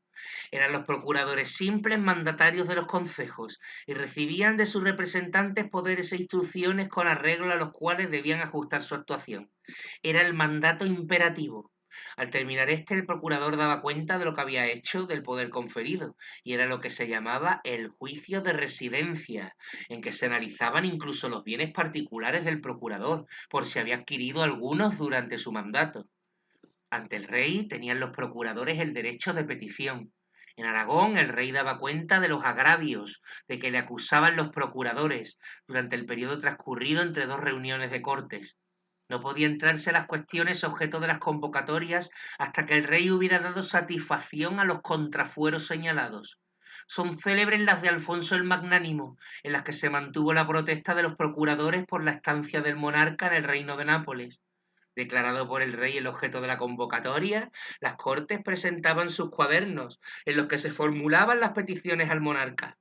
Eran los procuradores simples mandatarios de los concejos y recibían de sus representantes poderes e instrucciones con arreglo a los cuales debían ajustar su actuación. Era el mandato imperativo. Al terminar el procurador daba cuenta de lo que había hecho del poder conferido, y era lo que se llamaba el juicio de residencia, en que se analizaban incluso los bienes particulares del procurador, por si había adquirido algunos durante su mandato. Ante el rey tenían los procuradores el derecho de petición. En Aragón el rey daba cuenta de los agravios de que le acusaban los procuradores durante el periodo transcurrido entre dos reuniones de cortes. No podía entrarse a las cuestiones objeto de las convocatorias hasta que el rey hubiera dado satisfacción a los contrafueros señalados. Son célebres las de Alfonso el Magnánimo, en las que se mantuvo la protesta de los procuradores por la estancia del monarca en el reino de Nápoles. Declarado por el rey el objeto de la convocatoria, las Cortes presentaban sus cuadernos, en los que se formulaban las peticiones al monarca.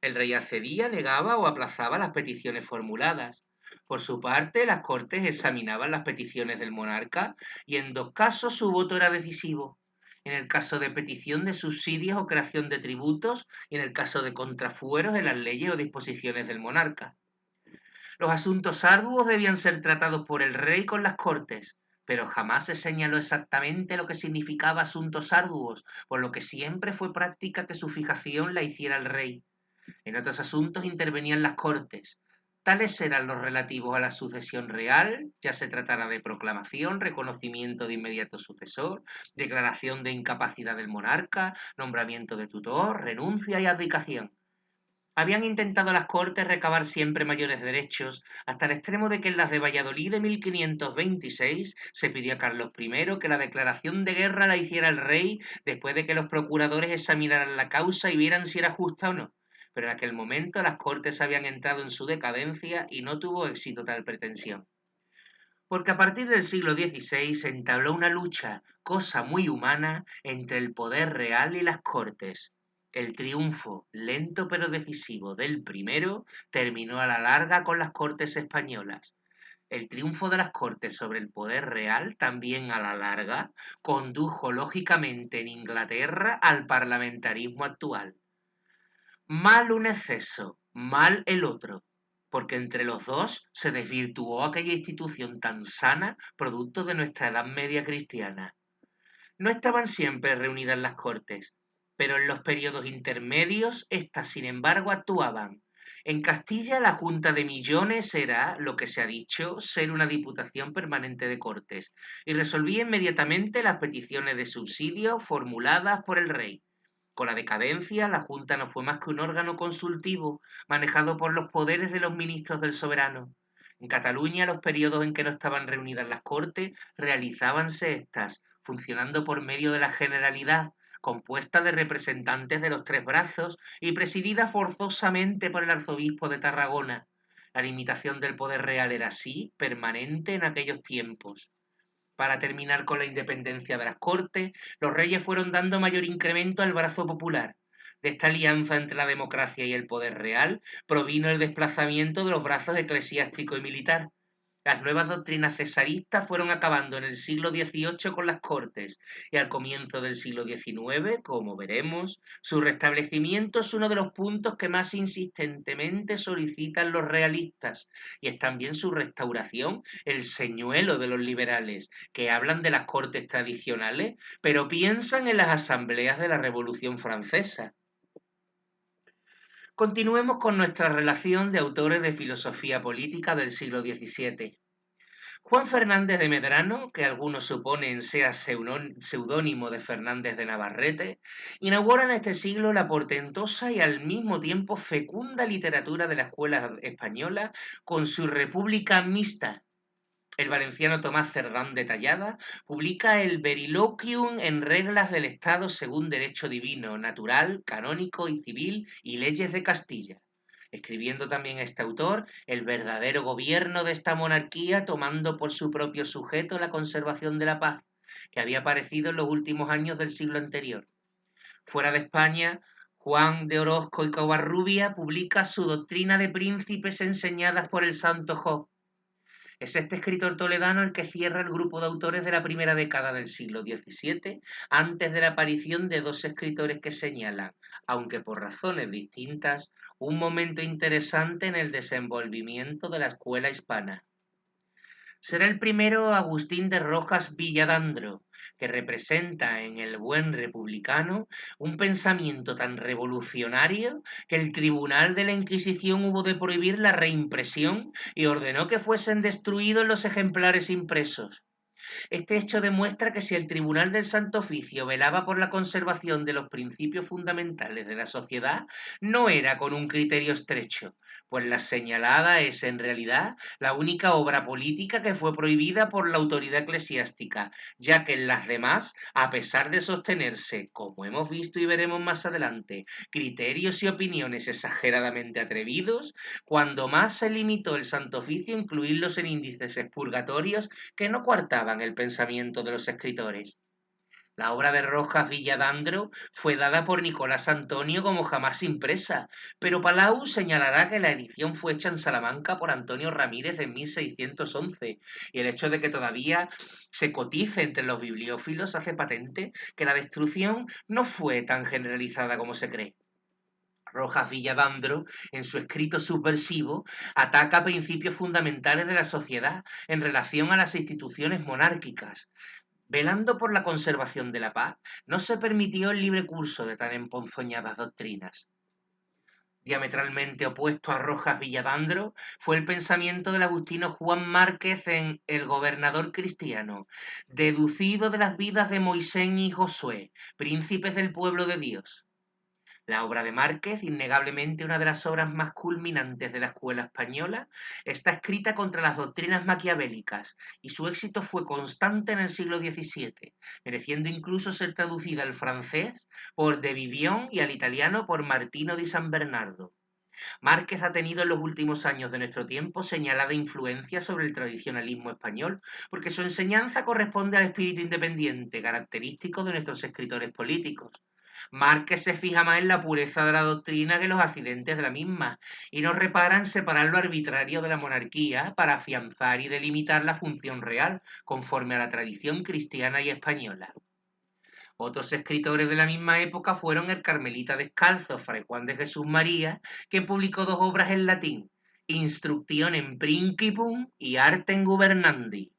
El rey accedía, negaba o aplazaba las peticiones formuladas. Por su parte, las Cortes examinaban las peticiones del monarca y en dos casos su voto era decisivo. En el caso de petición de subsidios o creación de tributos y en el caso de contrafueros en las leyes o disposiciones del monarca. Los asuntos arduos debían ser tratados por el rey con las Cortes, pero jamás se señaló exactamente lo que significaba asuntos arduos, por lo que siempre fue práctica que su fijación la hiciera el rey. En otros asuntos intervenían las Cortes. Tales eran los relativos a la sucesión real, ya se tratara de proclamación, reconocimiento de inmediato sucesor, declaración de incapacidad del monarca, nombramiento de tutor, renuncia y abdicación. Habían intentado las Cortes recabar siempre mayores derechos, hasta el extremo de que en las de Valladolid de 1526 se pidió a Carlos I que la declaración de guerra la hiciera el rey después de que los procuradores examinaran la causa y vieran si era justa o no. Pero en aquel momento las Cortes habían entrado en su decadencia y no tuvo éxito tal pretensión. Porque a partir del siglo XVI se entabló una lucha, cosa muy humana, entre el poder real y las Cortes. El triunfo, lento pero decisivo, del primero terminó a la larga con las Cortes españolas. El triunfo de las Cortes sobre el poder real, también a la larga, condujo lógicamente en Inglaterra al parlamentarismo actual. Mal un exceso, mal el otro, porque entre los dos se desvirtuó aquella institución tan sana, producto de nuestra Edad Media cristiana. No estaban siempre reunidas las Cortes, pero en los periodos intermedios éstas, sin embargo, actuaban. En Castilla la Junta de Millones era, lo que se ha dicho, ser una diputación permanente de Cortes, y resolvía inmediatamente las peticiones de subsidio formuladas por el rey. Con la decadencia, la Junta no fue más que un órgano consultivo, manejado por los poderes de los ministros del soberano. En Cataluña, los periodos en que no estaban reunidas las Cortes, realizábanse estas, funcionando por medio de la Generalidad, compuesta de representantes de los tres brazos y presidida forzosamente por el arzobispo de Tarragona. La limitación del poder real era así, permanente en aquellos tiempos. Para terminar con la independencia de las Cortes, los reyes fueron dando mayor incremento al brazo popular. De esta alianza entre la democracia y el poder real provino el desplazamiento de los brazos eclesiástico y militar. Las nuevas doctrinas cesaristas fueron acabando en el siglo XVIII con las Cortes y al comienzo del siglo XIX, como veremos, su restablecimiento es uno de los puntos que más insistentemente solicitan los realistas y es también su restauración el señuelo de los liberales, que hablan de las Cortes tradicionales, pero piensan en las asambleas de la Revolución Francesa. Continuemos con nuestra relación de autores de filosofía política del siglo XVII. Juan Fernández de Medrano, que algunos suponen sea seudónimo de Fernández de Navarrete, inaugura en este siglo la portentosa y al mismo tiempo fecunda literatura de la escuela española con su República Mixta. El valenciano Tomás Cerdán de Tallada publica el Veriloquium en reglas del Estado según derecho divino, natural, canónico y civil y leyes de Castilla, escribiendo también este autor el verdadero gobierno de esta monarquía, tomando por su propio sujeto la conservación de la paz, que había aparecido en los últimos años del siglo anterior. Fuera de España, Juan de Orozco y Covarrubia publica su Doctrina de Príncipes enseñadas por el Santo Job. Es este escritor toledano el que cierra el grupo de autores de la primera década del siglo XVII, antes de la aparición de dos escritores que señalan, aunque por razones distintas, un momento interesante en el desenvolvimiento de la escuela hispana. Será el primero Agustín de Rojas Villadandro, que representa en el buen republicano un pensamiento tan revolucionario que el Tribunal de la Inquisición hubo de prohibir la reimpresión y ordenó que fuesen destruidos los ejemplares impresos. Este hecho demuestra que si el Tribunal del Santo Oficio velaba por la conservación de los principios fundamentales de la sociedad, no era con un criterio estrecho, pues la señalada es en realidad la única obra política que fue prohibida por la autoridad eclesiástica, ya que en las demás, a pesar de sostenerse, como hemos visto y veremos más adelante, criterios y opiniones exageradamente atrevidos, cuando más se limitó el Santo Oficio a incluirlos en índices expurgatorios que no coartaban el pensamiento de los escritores. La obra de Rojas Villadandro fue dada por Nicolás Antonio como jamás impresa, pero Palau señalará que la edición fue hecha en Salamanca por Antonio Ramírez en 1611, y el hecho de que todavía se cotice entre los bibliófilos hace patente que la destrucción no fue tan generalizada como se cree. Rojas Villadandro, en su escrito subversivo, ataca principios fundamentales de la sociedad en relación a las instituciones monárquicas. Velando por la conservación de la paz, no se permitió el libre curso de tan emponzoñadas doctrinas. Diametralmente opuesto a Rojas Villadandro fue el pensamiento del agustino Juan Márquez en El gobernador cristiano, deducido de las vidas de Moisés y Josué, príncipes del pueblo de Dios. La obra de Márquez, innegablemente una de las obras más culminantes de la escuela española, está escrita contra las doctrinas maquiavélicas y su éxito fue constante en el siglo XVII, mereciendo incluso ser traducida al francés por de Vivian y al italiano por Martino di San Bernardo. Márquez ha tenido en los últimos años de nuestro tiempo señalada influencia sobre el tradicionalismo español, porque su enseñanza corresponde al espíritu independiente, característico de nuestros escritores políticos. Márquez se fija más en la pureza de la doctrina que en los accidentes de la misma, y no repara en separar lo arbitrario de la monarquía para afianzar y delimitar la función real, conforme a la tradición cristiana y española. Otros escritores de la misma época fueron el carmelita descalzo, Fray Juan de Jesús María, quien publicó dos obras en latín, Instructionem Principum y Artem Gubernandi.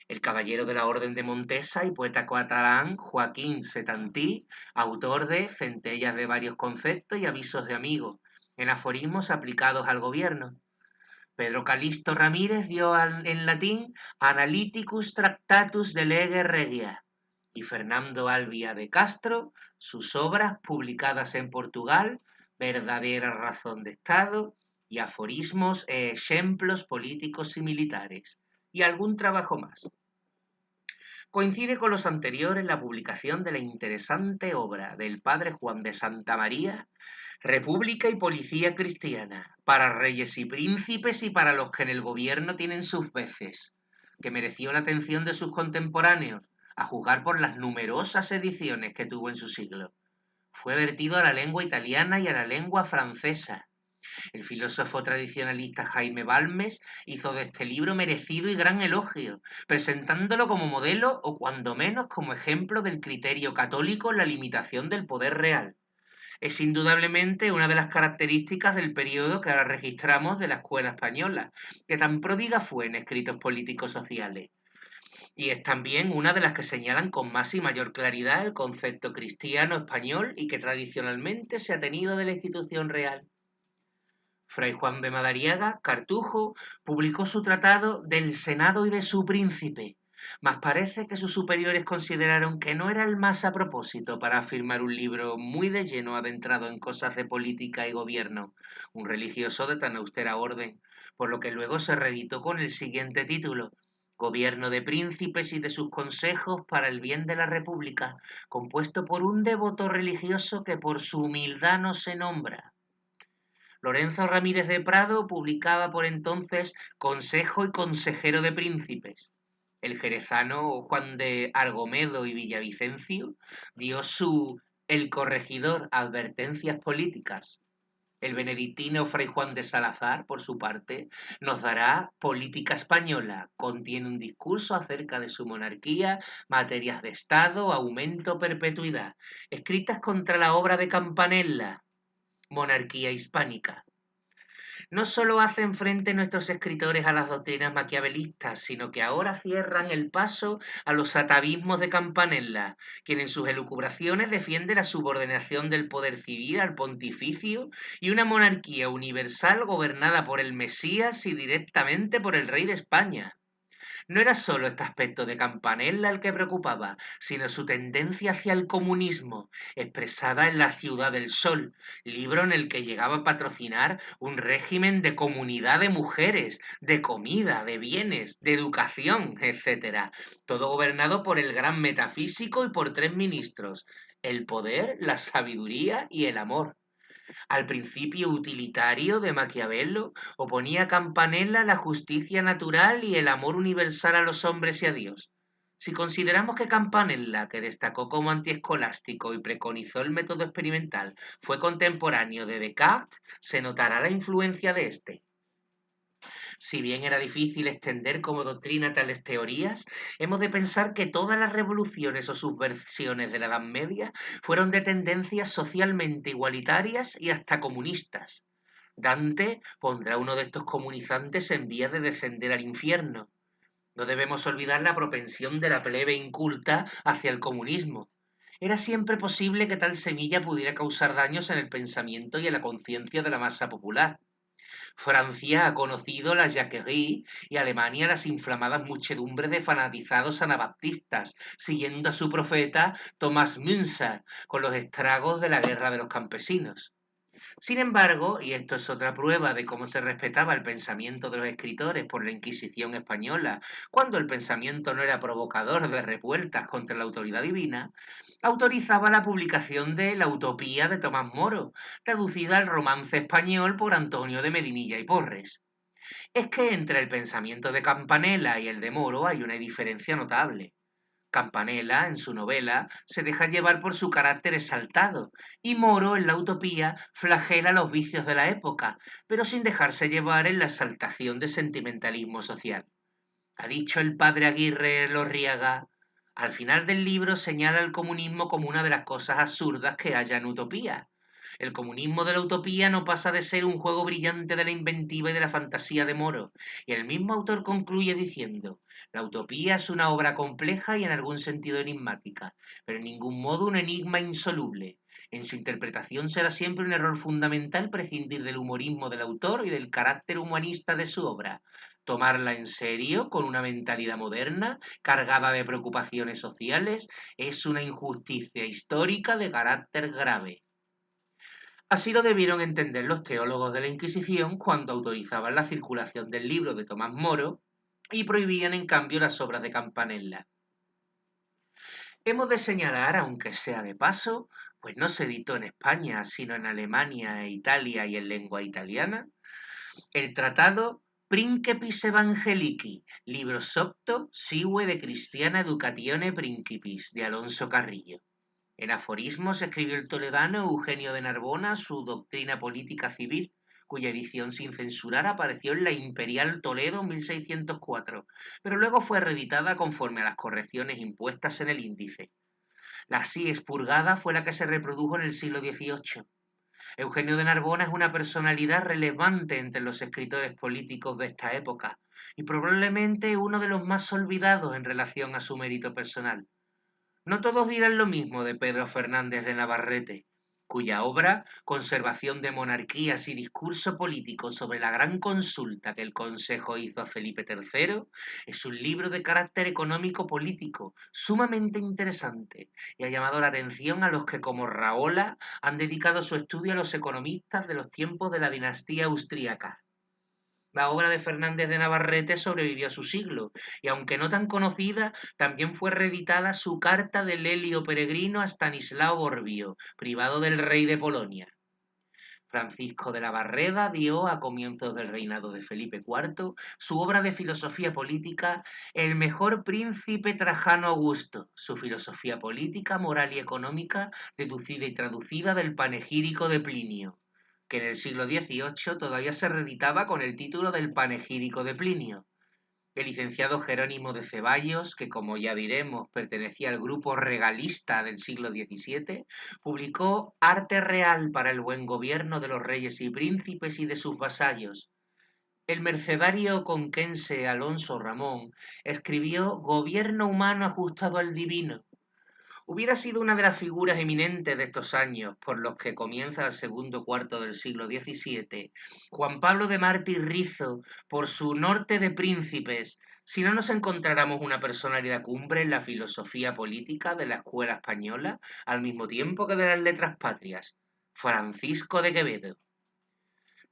El caballero de la Orden de Montesa y poeta catalán Joaquín Setantí, autor de Centellas de varios conceptos y avisos de amigos, en aforismos aplicados al gobierno. Pedro Calixto Ramírez dio en latín Analyticus Tractatus de Lege Regia, y Fernando Albia de Castro, sus obras publicadas en Portugal, Verdadera Razón de Estado, y aforismos e ejemplos políticos y militares, y algún trabajo más. Coincide con los anteriores la publicación de la interesante obra del padre Juan de Santa María, República y Policía Cristiana, para reyes y príncipes y para los que en el gobierno tienen sus veces, que mereció la atención de sus contemporáneos, a juzgar por las numerosas ediciones que tuvo en su siglo. Fue vertido a la lengua italiana y a la lengua francesa. El filósofo tradicionalista Jaime Balmes hizo de este libro merecido y gran elogio, presentándolo como modelo o cuando menos como ejemplo del criterio católico en la limitación del poder real. Es indudablemente una de las características del periodo que ahora registramos de la escuela española, que tan pródiga fue en escritos políticos sociales. Y es también una de las que señalan con más y mayor claridad el concepto cristiano español y que tradicionalmente se ha tenido de la institución real. Fray Juan de Madariaga, Cartujo, publicó su tratado del Senado y de su príncipe, mas parece que sus superiores consideraron que no era el más a propósito para firmar un libro muy de lleno adentrado en cosas de política y gobierno, un religioso de tan austera orden, por lo que luego se reeditó con el siguiente título: Gobierno de príncipes y de sus consejos para el bien de la República, compuesto por un devoto religioso que por su humildad no se nombra. Lorenzo Ramírez de Prado publicaba por entonces Consejo y Consejero de Príncipes. El jerezano Juan de Argomedo y Villavicencio dio su El Corregidor, Advertencias Políticas. El benedictino Fray Juan de Salazar, por su parte, nos dará Política Española. Contiene un discurso acerca de su monarquía, materias de Estado, aumento, perpetuidad, escritas contra la obra de Campanella, Monarquía Hispánica. No solo hacen frente nuestros escritores a las doctrinas maquiavelistas, sino que ahora cierran el paso a los atavismos de Campanella, quien en sus elucubraciones defiende la subordinación del poder civil al pontificio y una monarquía universal gobernada por el Mesías y directamente por el rey de España. No era solo este aspecto de Campanella el que preocupaba, sino su tendencia hacia el comunismo, expresada en La Ciudad del Sol, libro en el que llegaba a patrocinar un régimen de comunidad de mujeres, de comida, de bienes, de educación, etc. Todo gobernado por el gran metafísico y por tres ministros: el poder, la sabiduría y el amor. Al principio utilitario de Maquiavelo oponía Campanella la justicia natural y el amor universal a los hombres y a Dios. Si consideramos que Campanella, que destacó como antiescolástico y preconizó el método experimental, fue contemporáneo de Descartes, se notará la influencia de este. Si bien era difícil extender como doctrina tales teorías, hemos de pensar que todas las revoluciones o subversiones de la Edad Media fueron de tendencias socialmente igualitarias y hasta comunistas. Dante pondrá uno de estos comunizantes en vías de descender al infierno. No debemos olvidar la propensión de la plebe inculta hacia el comunismo. Era siempre posible que tal semilla pudiera causar daños en el pensamiento y en la conciencia de la masa popular. Francia ha conocido la Jacquerie y Alemania las inflamadas muchedumbres de fanatizados anabaptistas, siguiendo a su profeta Thomas Münzer con los estragos de la guerra de los campesinos. Sin embargo, y esto es otra prueba de cómo se respetaba el pensamiento de los escritores por la Inquisición española, cuando el pensamiento no era provocador de revueltas contra la autoridad divina, autorizaba la publicación de La Utopía de Tomás Moro, traducida al romance español por Antonio de Medinilla y Porres. Es que entre el pensamiento de Campanella y el de Moro hay una diferencia notable. Campanella, en su novela, se deja llevar por su carácter exaltado, y Moro, en La Utopía, flagela los vicios de la época, pero sin dejarse llevar en la exaltación de sentimentalismo social. Ha dicho el padre Aguirre Lorriaga: al final del libro señala el comunismo como una de las cosas absurdas que haya en Utopía. El comunismo de la utopía no pasa de ser un juego brillante de la inventiva y de la fantasía de Moro, y el mismo autor concluye diciendo: la utopía es una obra compleja y en algún sentido enigmática, pero en ningún modo un enigma insoluble. En su interpretación será siempre un error fundamental prescindir del humorismo del autor y del carácter humanista de su obra. Tomarla en serio, con una mentalidad moderna, cargada de preocupaciones sociales, es una injusticia histórica de carácter grave. Así lo debieron entender los teólogos de la Inquisición cuando autorizaban la circulación del libro de Tomás Moro y prohibían en cambio las obras de Campanella. Hemos de señalar, aunque sea de paso, pues no se editó en España, sino en Alemania e Italia y en lengua italiana, el tratado Principis Evangelici, libro socto, sigue de Christiana Educatione Principis, de Alonso Carrillo. En aforismos escribió el toledano Eugenio de Narbona su Doctrina Política Civil, cuya edición sin censurar apareció en la Imperial Toledo 1604, pero luego fue reeditada conforme a las correcciones impuestas en el índice. La así expurgada fue la que se reprodujo en el siglo XVIII. Eugenio de Narbona es una personalidad relevante entre los escritores políticos de esta época y probablemente uno de los más olvidados en relación a su mérito personal. No todos dirán lo mismo de Pedro Fernández de Navarrete. cuya obra, Conservación de monarquías y discurso político sobre la gran consulta que el Consejo hizo a Felipe III, es un libro de carácter económico-político sumamente interesante y ha llamado la atención a los que, como Raola, han dedicado su estudio a los economistas de los tiempos de la dinastía austríaca. La obra de Fernández de Navarrete sobrevivió a su siglo, y aunque no tan conocida, también fue reeditada su carta de Lelio Peregrino a Stanislao Borbio, privado del rey de Polonia. Francisco de la Barreda dio, a comienzos del reinado de Felipe IV, su obra de filosofía política El mejor príncipe Trajano Augusto, su filosofía política, moral y económica, deducida y traducida del panegírico de Plinio, que en el siglo XVIII todavía se reeditaba con el título del Panegírico de Plinio. El licenciado Jerónimo de Ceballos, que como ya diremos pertenecía al grupo regalista del siglo XVII, publicó Arte Real para el buen gobierno de los reyes y príncipes y de sus vasallos. El mercedario conquense Alonso Ramón escribió Gobierno humano ajustado al divino. Hubiera sido una de las figuras eminentes de estos años, por los que comienza el segundo cuarto del siglo XVII, Juan Pablo de Martí Rizo, por su Norte de Príncipes, si no nos encontráramos una personalidad cumbre en la filosofía política de la escuela española, al mismo tiempo que de las letras patrias, Francisco de Quevedo.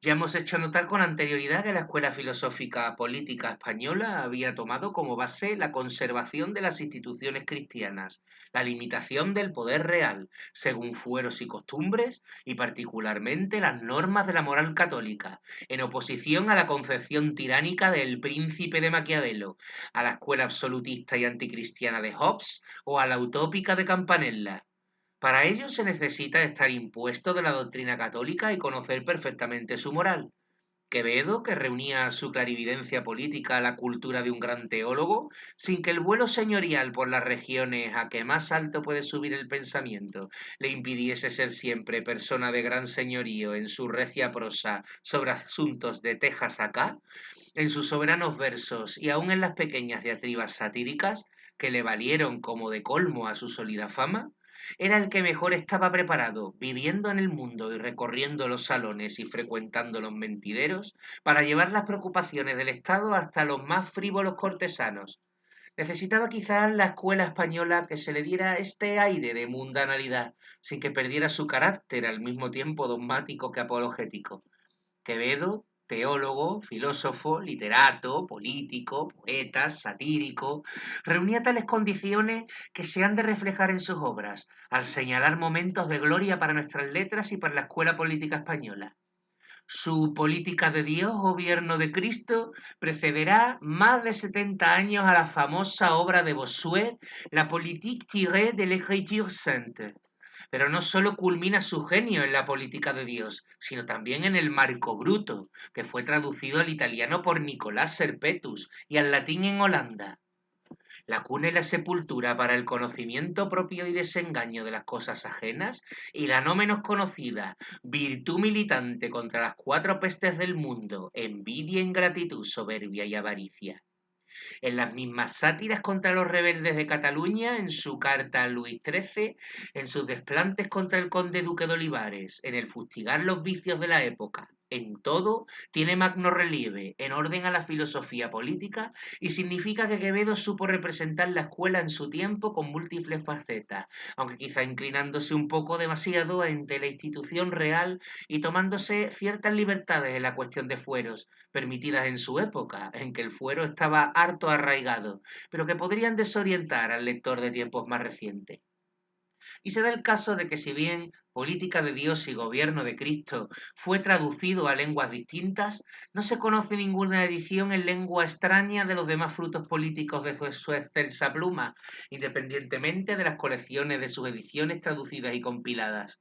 Ya hemos hecho notar con anterioridad que la escuela filosófica política española había tomado como base la conservación de las instituciones cristianas, la limitación del poder real, según fueros y costumbres, y particularmente las normas de la moral católica, en oposición a la concepción tiránica del príncipe de Maquiavelo, a la escuela absolutista y anticristiana de Hobbes o a la utópica de Campanella. Para ello se necesita estar impuesto de la doctrina católica y conocer perfectamente su moral. Quevedo, que reunía a su clarividencia política a la cultura de un gran teólogo, sin que el vuelo señorial por las regiones a que más alto puede subir el pensamiento le impidiese ser siempre persona de gran señorío en su recia prosa sobre asuntos de Texas acá, en sus soberanos versos y aun en las pequeñas diatribas satíricas que le valieron como de colmo a su sólida fama, era el que mejor estaba preparado, viviendo en el mundo y recorriendo los salones y frecuentando los mentideros, para llevar las preocupaciones del Estado hasta los más frívolos cortesanos. Necesitaba quizás la escuela española que se le diera este aire de mundanalidad, sin que perdiera su carácter al mismo tiempo dogmático que apologético. Quevedo, teólogo, filósofo, literato, político, poeta, satírico, reunía tales condiciones que se han de reflejar en sus obras, al señalar momentos de gloria para nuestras letras y para la escuela política española. Su Política de Dios, Gobierno de Cristo, precederá más de 70 años a la famosa obra de Bossuet, La Politique tirée de l'Écriture sainte. Pero no solo culmina su genio en la política de Dios, sino también en el Marco Bruto, que fue traducido al italiano por Nicolás Serpetus y al latín en Holanda. La cuna y la sepultura para el conocimiento propio y desengaño de las cosas ajenas, y la no menos conocida virtud militante contra las cuatro pestes del mundo, envidia, ingratitud, soberbia y avaricia. En las mismas sátiras contra los rebeldes de Cataluña, en su carta a Luis XIII, en sus desplantes contra el conde duque de Olivares, en el fustigar los vicios de la época. En todo tiene magno relieve, en orden a la filosofía política, y significa que Quevedo supo representar la escuela en su tiempo con múltiples facetas, aunque quizá inclinándose un poco demasiado ante la institución real y tomándose ciertas libertades en la cuestión de fueros, permitidas en su época, en que el fuero estaba harto arraigado, pero que podrían desorientar al lector de tiempos más recientes. Y se da el caso de que si bien Política de Dios y Gobierno de Cristo fue traducido a lenguas distintas, no se conoce ninguna edición en lengua extraña de los demás frutos políticos de su excelsa pluma, independientemente de las colecciones de sus ediciones traducidas y compiladas.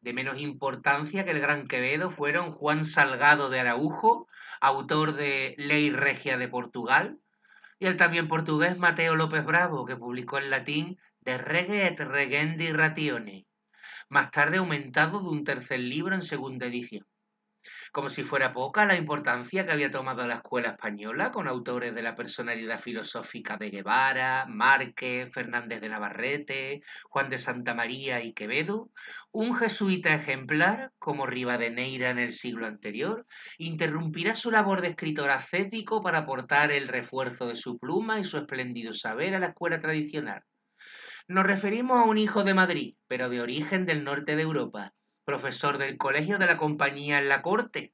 De menos importancia que el gran Quevedo fueron Juan Salgado de Araújo, autor de Ley Regia de Portugal, y el también portugués Mateo López Bravo, que publicó en latín De Rege et Regendi Ratione, más tarde aumentado de un tercer libro en segunda edición. Como si fuera poca la importancia que había tomado la escuela española con autores de la personalidad filosófica de Guevara, Márquez, Fernández de Navarrete, Juan de Santamaría y Quevedo, un jesuita ejemplar, como Rivadeneira en el siglo anterior, interrumpirá su labor de escritor ascético para aportar el refuerzo de su pluma y su espléndido saber a la escuela tradicional. Nos referimos a un hijo de Madrid, pero de origen del norte de Europa, profesor del Colegio de la Compañía en la Corte,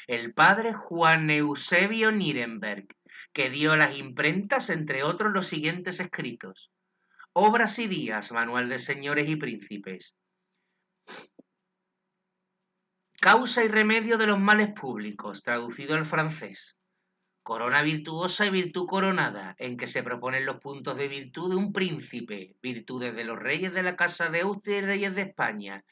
el padre Juan Eusebio Nirenberg, que dio a las imprentas, entre otros, los siguientes escritos: Obras y días, manual de señores y príncipes. Causa y remedio de los males públicos, traducido al francés. Corona virtuosa y virtud coronada, en que se proponen los puntos de virtud de un príncipe, virtudes de los reyes de la Casa de Austria y reyes de España,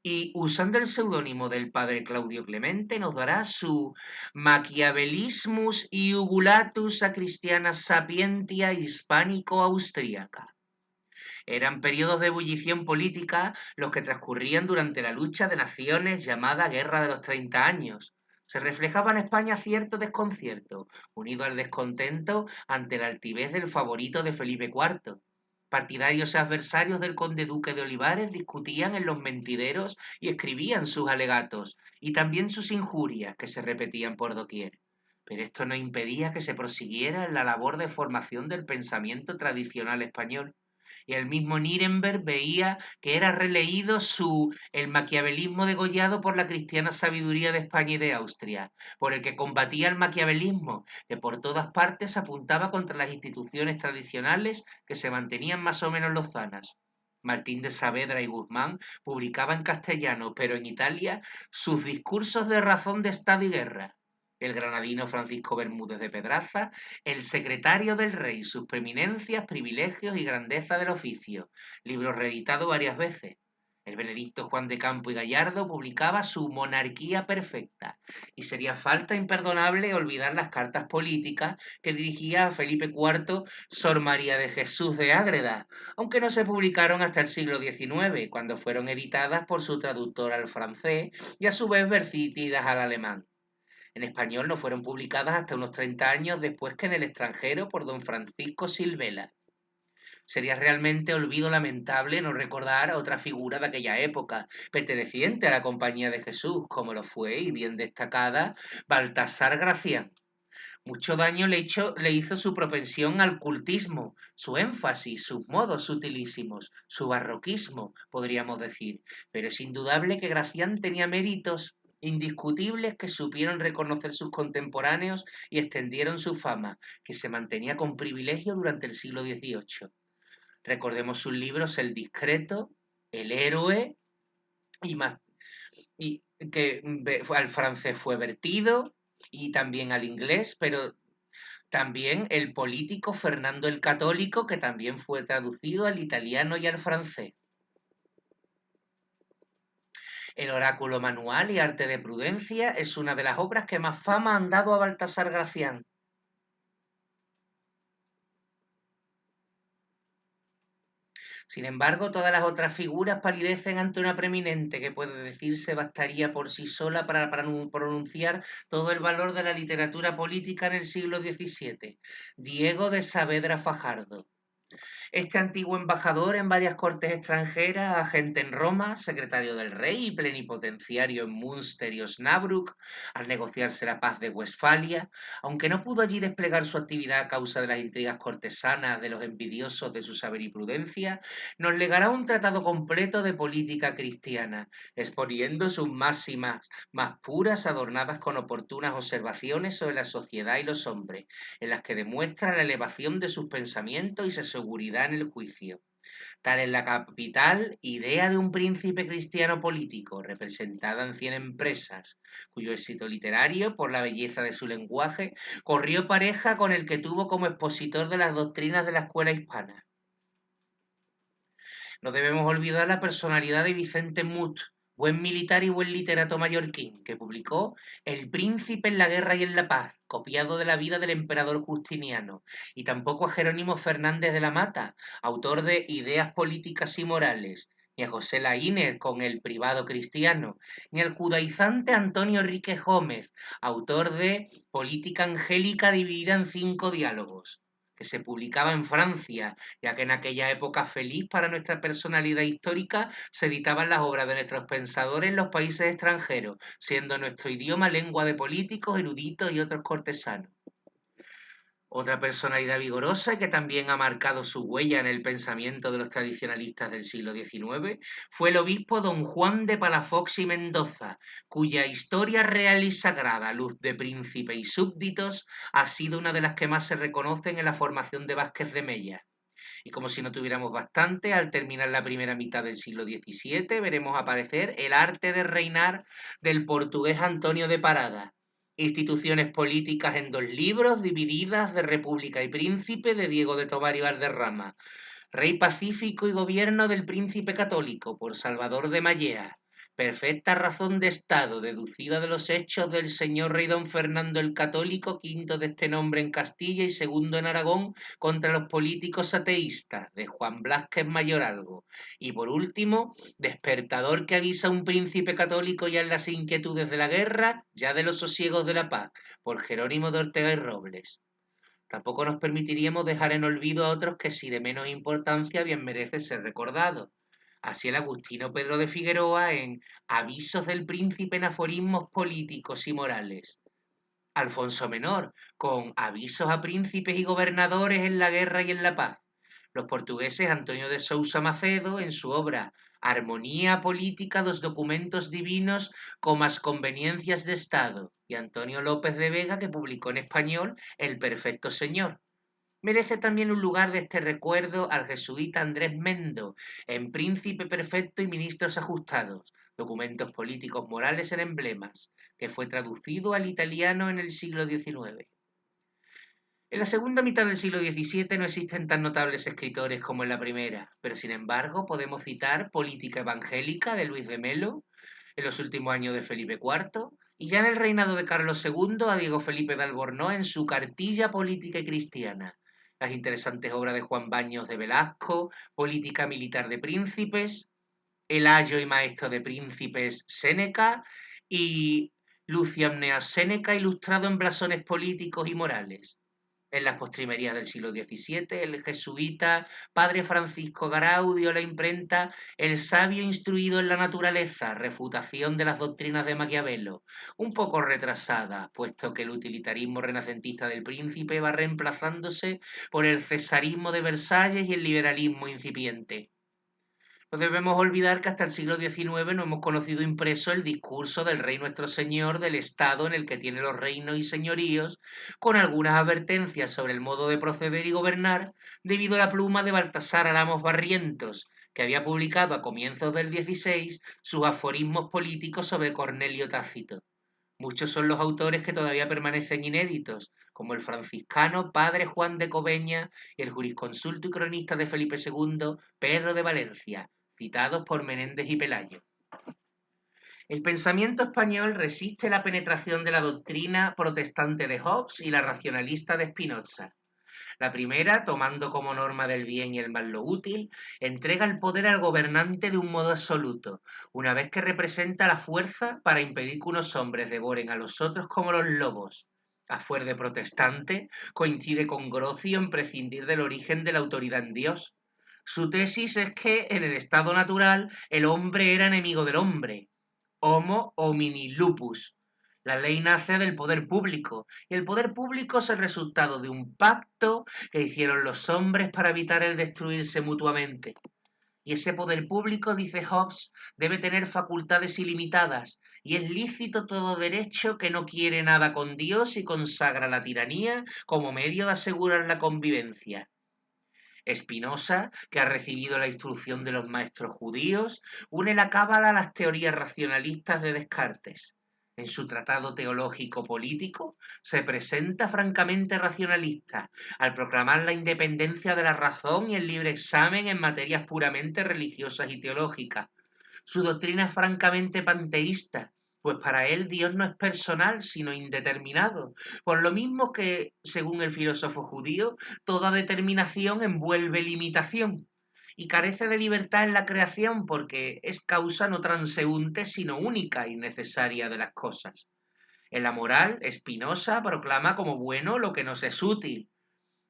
y usando el seudónimo del padre Claudio Clemente, nos dará su Machiavelismus Iugulatus a Christiana Sapientia Hispánico-Austríaca. Eran periodos de ebullición política los que transcurrían durante la lucha de naciones llamada Guerra de los 30 Años. Se reflejaba en España cierto desconcierto, unido al descontento ante la altivez del favorito de Felipe IV. Partidarios y adversarios del conde duque de Olivares discutían en los mentideros y escribían sus alegatos, y también sus injurias, que se repetían por doquier. Pero esto no impedía que se prosiguiera en la labor de formación del pensamiento tradicional español, y el mismo Nirenberg veía que era releído El maquiavelismo degollado por la cristiana sabiduría de España y de Austria, por el que combatía el maquiavelismo, que por todas partes apuntaba contra las instituciones tradicionales que se mantenían más o menos lozanas. Martín de Saavedra y Guzmán publicaba en castellano, pero en Italia, sus discursos de razón de Estado y guerra. El granadino Francisco Bermúdez de Pedraza, el secretario del rey, sus preeminencias, privilegios y grandeza del oficio, libro reeditado varias veces. El benedicto Juan de Campo y Gallardo publicaba su Monarquía Perfecta, y sería falta imperdonable olvidar las cartas políticas que dirigía a Felipe IV Sor María de Jesús de Ágreda, aunque no se publicaron hasta el siglo XIX, cuando fueron editadas por su traductor al francés y a su vez vertidas al alemán. En español no fueron publicadas hasta unos 30 años después que en el extranjero por don Francisco Silvela. Sería realmente olvido lamentable no recordar a otra figura de aquella época, perteneciente a la Compañía de Jesús, como lo fue y bien destacada Baltasar Gracián. Mucho daño le hizo su propensión al cultismo, su énfasis, sus modos sutilísimos, su barroquismo, podríamos decir. Pero es indudable que Gracián tenía méritos indiscutibles que supieron reconocer sus contemporáneos y extendieron su fama, que se mantenía con privilegio durante el siglo XVIII. Recordemos sus libros El Discreto, El Héroe y más, y que al francés fue vertido y también al inglés, pero también el político Fernando el Católico, que también fue traducido al italiano y al francés. El oráculo manual y arte de prudencia es una de las obras que más fama han dado a Baltasar Gracián. Sin embargo, todas las otras figuras palidecen ante una preeminente que puede decirse bastaría por sí sola para pronunciar todo el valor de la literatura política en el siglo XVII, Diego de Saavedra Fajardo. Este antiguo embajador en varias cortes extranjeras, agente en Roma, secretario del rey y plenipotenciario en Münster y Osnabrück, al negociarse la paz de Westfalia, aunque no pudo allí desplegar su actividad a causa de las intrigas cortesanas de los envidiosos de su saber y prudencia, nos legará un tratado completo de política cristiana, exponiendo sus máximas más puras adornadas con oportunas observaciones sobre la sociedad y los hombres, en las que demuestra la elevación de sus pensamientos y su seguridad en el juicio. Tal es la capital idea de un príncipe cristiano político, representada en 100 empresas, cuyo éxito literario, por la belleza de su lenguaje, corrió pareja con el que tuvo como expositor de las doctrinas de la escuela hispana. No debemos olvidar la personalidad de Vicente Muth, buen militar y buen literato mallorquín, que publicó El príncipe en la guerra y en la paz, copiado de la vida del emperador Justiniano, y tampoco a Jerónimo Fernández de la Mata, autor de Ideas políticas y morales, ni a José Laínez con El privado cristiano, ni al judaizante Antonio Enríquez Gómez, autor de Política angélica dividida en 5 diálogos, que se publicaba en Francia, ya que en aquella época feliz para nuestra personalidad histórica se editaban las obras de nuestros pensadores en los países extranjeros, siendo nuestro idioma lengua de políticos, eruditos y otros cortesanos. Otra personalidad vigorosa y que también ha marcado su huella en el pensamiento de los tradicionalistas del siglo XIX fue el obispo don Juan de Palafox y Mendoza, cuya historia real y sagrada, luz de príncipe y súbditos, ha sido una de las que más se reconocen en la formación de Vázquez de Mella. Y como si no tuviéramos bastante, al terminar la primera mitad del siglo XVII veremos aparecer el arte de reinar del portugués Antonio de Parada. Instituciones políticas en 2 libros, divididas de República y Príncipe de Diego de Tovar y Valderrama. Rey pacífico y gobierno del príncipe católico por Salvador de Mallea. Perfecta razón de Estado, deducida de los hechos del señor rey don Fernando el Católico, quinto de este nombre en Castilla y segundo en Aragón, contra los políticos ateístas, de Juan Blázquez Mayoralgo. Y por último, despertador que avisa a un príncipe católico ya en las inquietudes de la guerra, ya de los sosiegos de la paz, por Jerónimo de Ortega y Robles. Tampoco nos permitiríamos dejar en olvido a otros que, si de menos importancia, bien merece ser recordado. Así el agustino Pedro de Figueroa en Avisos del Príncipe en aforismos políticos y morales. Alfonso Menor, con Avisos a príncipes y gobernadores en la guerra y en la paz. Los portugueses Antonio de Sousa Macedo, en su obra Armonía Política dos documentos divinos comas conveniencias de Estado, y Antonio López de Vega, que publicó en español El Perfecto Señor. Merece también un lugar de este recuerdo al jesuita Andrés Mendo, en Príncipe Perfecto y Ministros Ajustados, documentos políticos morales en emblemas, que fue traducido al italiano en el siglo XIX. En la segunda mitad del siglo XVII no existen tan notables escritores como en la primera, pero sin embargo podemos citar Política Evangélica de Luis de Melo, en los últimos años de Felipe IV, y ya en el reinado de Carlos II a Diego Felipe de Albornoz en su Cartilla Política y Cristiana, las interesantes obras de Juan Baños de Velasco, Política Militar de Príncipes, El ayo y maestro de príncipes Séneca y Luciamneas Séneca ilustrado en blasones políticos y morales. En las postrimerías del siglo XVII, el jesuita padre Francisco Garau dio la imprenta El sabio instruido en la naturaleza, refutación de las doctrinas de Maquiavelo, un poco retrasada, puesto que el utilitarismo renacentista del príncipe va reemplazándose por el cesarismo de Versalles y el liberalismo incipiente. No debemos olvidar que hasta el siglo XIX no hemos conocido impreso el discurso del Rey Nuestro Señor del Estado en el que tiene los reinos y señoríos, con algunas advertencias sobre el modo de proceder y gobernar, debido a la pluma de Baltasar Alamos Barrientos, que había publicado a comienzos del XVI sus aforismos políticos sobre Cornelio Tácito. Muchos son los autores que todavía permanecen inéditos, como el franciscano padre Juan de Cobeña y el jurisconsulto y cronista de Felipe II, Pedro de Valencia, citados por Menéndez y Pelayo. El pensamiento español resiste la penetración de la doctrina protestante de Hobbes y la racionalista de Spinoza. La primera, tomando como norma del bien y el mal lo útil, entrega el poder al gobernante de un modo absoluto, una vez que representa la fuerza para impedir que unos hombres devoren a los otros como los lobos. A fuer de protestante, coincide con Grocio en prescindir del origen de la autoridad en Dios. Su tesis es que, en el estado natural, el hombre era enemigo del hombre. Homo homini lupus. La ley nace del poder público, y el poder público es el resultado de un pacto que hicieron los hombres para evitar el destruirse mutuamente. Y ese poder público, dice Hobbes, debe tener facultades ilimitadas, y es lícito todo derecho que no quiere nada con Dios y consagra la tiranía como medio de asegurar la convivencia. Spinoza, que ha recibido la instrucción de los maestros judíos, une la cábala a las teorías racionalistas de Descartes. En su tratado teológico político se presenta francamente racionalista, al proclamar la independencia de la razón y el libre examen en materias puramente religiosas y teológicas. Su doctrina es francamente panteísta, pues para él Dios no es personal, sino indeterminado, por lo mismo que, según el filósofo judío, toda determinación envuelve limitación. y carece de libertad en la creación porque es causa no transeúnte, sino única y necesaria de las cosas. En la moral, Spinoza proclama como bueno lo que nos es útil.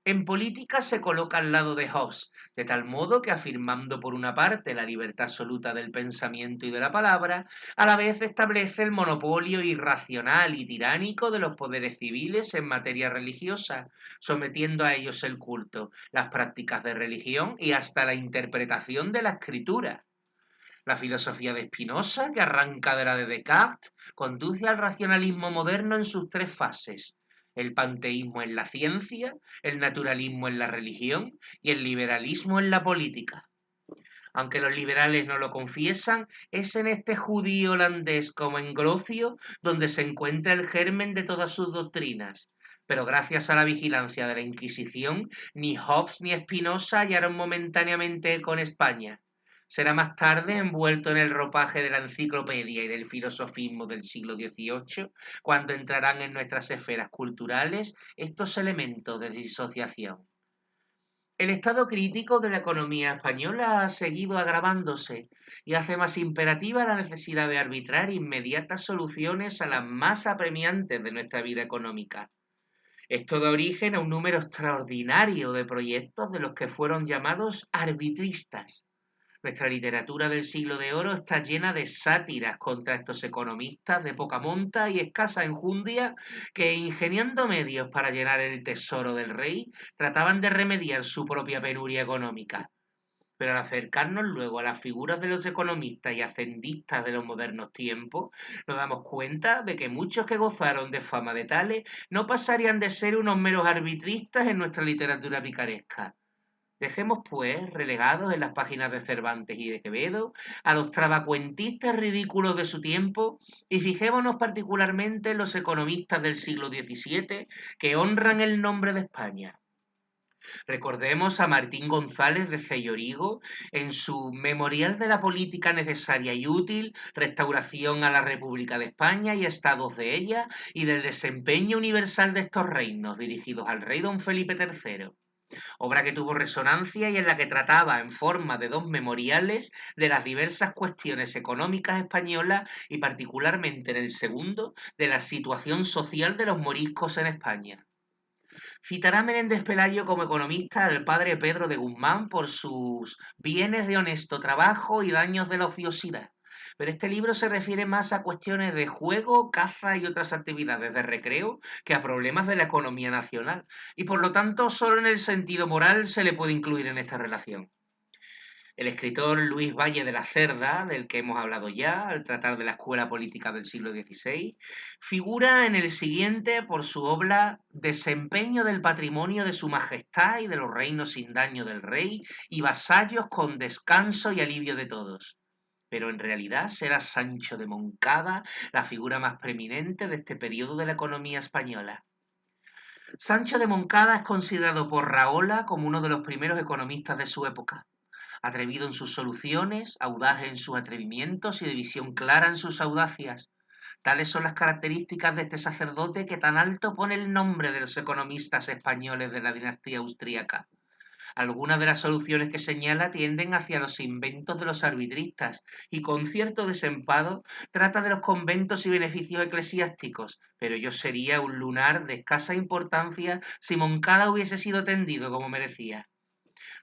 En política se coloca al lado de Hobbes, de tal modo que afirmando por una parte la libertad absoluta del pensamiento y de la palabra, a la vez establece el monopolio irracional y tiránico de los poderes civiles en materia religiosa, sometiendo a ellos el culto, las prácticas de religión y hasta la interpretación de la escritura. La filosofía de Spinoza, que arranca de la de Descartes, conduce al racionalismo moderno en sus tres fases: el panteísmo en la ciencia, el naturalismo en la religión y el liberalismo en la política. Aunque los liberales no lo confiesan, es en este judío holandés como en Grocio donde se encuentra el germen de todas sus doctrinas. Pero gracias a la vigilancia de la Inquisición, ni Hobbes ni Spinoza hallaron momentáneamente eco en España. Será más tarde, envuelto en el ropaje de la enciclopedia y del filosofismo del siglo XVIII, cuando entrarán en nuestras esferas culturales estos elementos de disociación. El estado crítico de la economía española ha seguido agravándose y hace más imperativa la necesidad de arbitrar inmediatas soluciones a las más apremiantes de nuestra vida económica. Esto da origen a un número extraordinario de proyectos de los que fueron llamados arbitristas. Nuestra literatura del siglo de oro está llena de sátiras contra estos economistas de poca monta y escasa enjundia que, ingeniando medios para llenar el tesoro del rey, trataban de remediar su propia penuria económica. Pero al acercarnos luego a las figuras de los economistas y hacendistas de los modernos tiempos, nos damos cuenta de que muchos que gozaron de fama de tales no pasarían de ser unos meros arbitristas en nuestra literatura picaresca. Dejemos, pues, relegados en las páginas de Cervantes y de Quevedo a los trabacuentistas ridículos de su tiempo y fijémonos particularmente en los economistas del siglo XVII que honran el nombre de España. Recordemos a Martín González de Cellorigo en su Memorial de la Política Necesaria y Útil, Restauración a la República de España y Estados de ella, y del desempeño universal de estos reinos, dirigidos al rey don Felipe III, obra que tuvo resonancia y en la que trataba en forma de dos memoriales de las diversas cuestiones económicas españolas y particularmente en el segundo de la situación social de los moriscos en España. Citará Menéndez Pelayo como economista al padre Pedro de Guzmán por sus bienes de honesto trabajo y daños de la ociosidad. Pero este libro se refiere más a cuestiones de juego, caza y otras actividades de recreo que a problemas de la economía nacional, y por lo tanto solo en el sentido moral se le puede incluir en esta relación. El escritor Luis Valle de la Cerda, del que hemos hablado ya al tratar de la escuela política del siglo XVI, figura en el siguiente por su obra Desempeño del patrimonio de su majestad y de los reinos sin daño del rey y vasallos con descanso y alivio de todos. Pero en realidad será Sancho de Moncada la figura más preeminente de este periodo de la economía española. Sancho de Moncada es considerado por Raola como uno de los primeros economistas de su época. Atrevido en sus soluciones, audaz en sus atrevimientos y de visión clara en sus audacias. Tales son las características de este sacerdote que tan alto pone el nombre de los economistas españoles de la dinastía austríaca. Algunas de las soluciones que señala tienden hacia los inventos de los arbitristas y con cierto desempado trata de los conventos y beneficios eclesiásticos, pero ello sería un lunar de escasa importancia si Moncada hubiese sido tendido como merecía.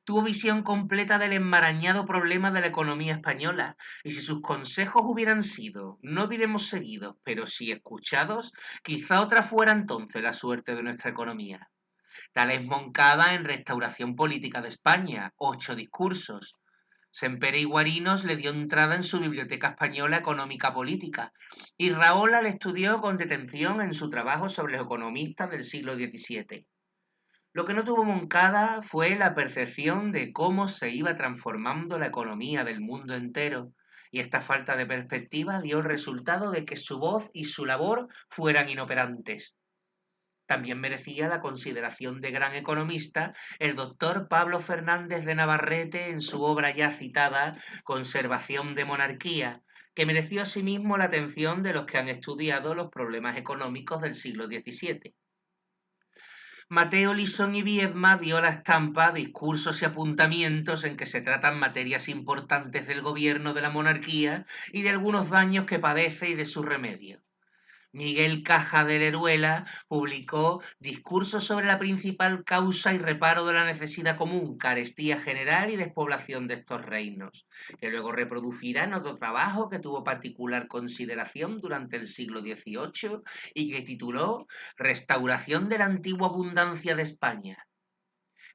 Tuvo visión completa del enmarañado problema de la economía española, y si sus consejos hubieran sido, no diremos seguidos, pero sí escuchados, quizá otra fuera entonces la suerte de nuestra economía. Tal es Moncada en Restauración Política de España, 8 discursos. Sempere y Guarinos le dio entrada en su Biblioteca Española Económica Política, y Raola le estudió con detención en su trabajo sobre los economistas del siglo XVII. Lo que no tuvo Moncada fue la percepción de cómo se iba transformando la economía del mundo entero, y esta falta de perspectiva dio el resultado de que su voz y su labor fueran inoperantes. También merecía la consideración de gran economista el doctor Pablo Fernández de Navarrete en su obra ya citada Conservación de Monarquía, que mereció asimismo la atención de los que han estudiado los problemas económicos del siglo XVII. Mateo Lisón y Viedma dio la estampa Discursos y apuntamientos en que se tratan materias importantes del gobierno de la monarquía y de algunos daños que padece y de su remedio. Miguel Caja de Leruela publicó Discursos sobre la principal causa y reparo de la necesidad común, carestía general y despoblación de estos reinos, que luego reproducirá en otro trabajo que tuvo particular consideración durante el siglo XVIII y que tituló Restauración de la antigua abundancia de España.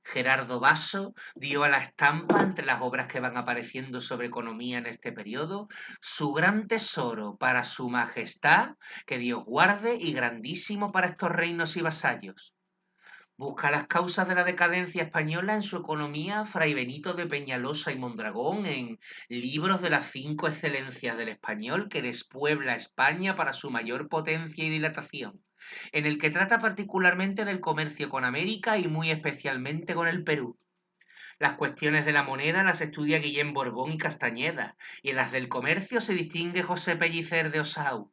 Gerardo Basso dio a la estampa, entre las obras que van apareciendo sobre economía en este periodo, su gran tesoro para su majestad, que Dios guarde, y grandísimo para estos reinos y vasallos. Busca las causas de la decadencia española en su economía Fray Benito de Peñalosa y Mondragón en Libros de las 5 excelencias del español que despuebla España para su mayor potencia y dilatación, en el que trata particularmente del comercio con América y muy especialmente con el Perú. Las cuestiones de la moneda las estudia Guillem Borbón y Castañeda, y en las del comercio se distingue José Pellicer de Osau.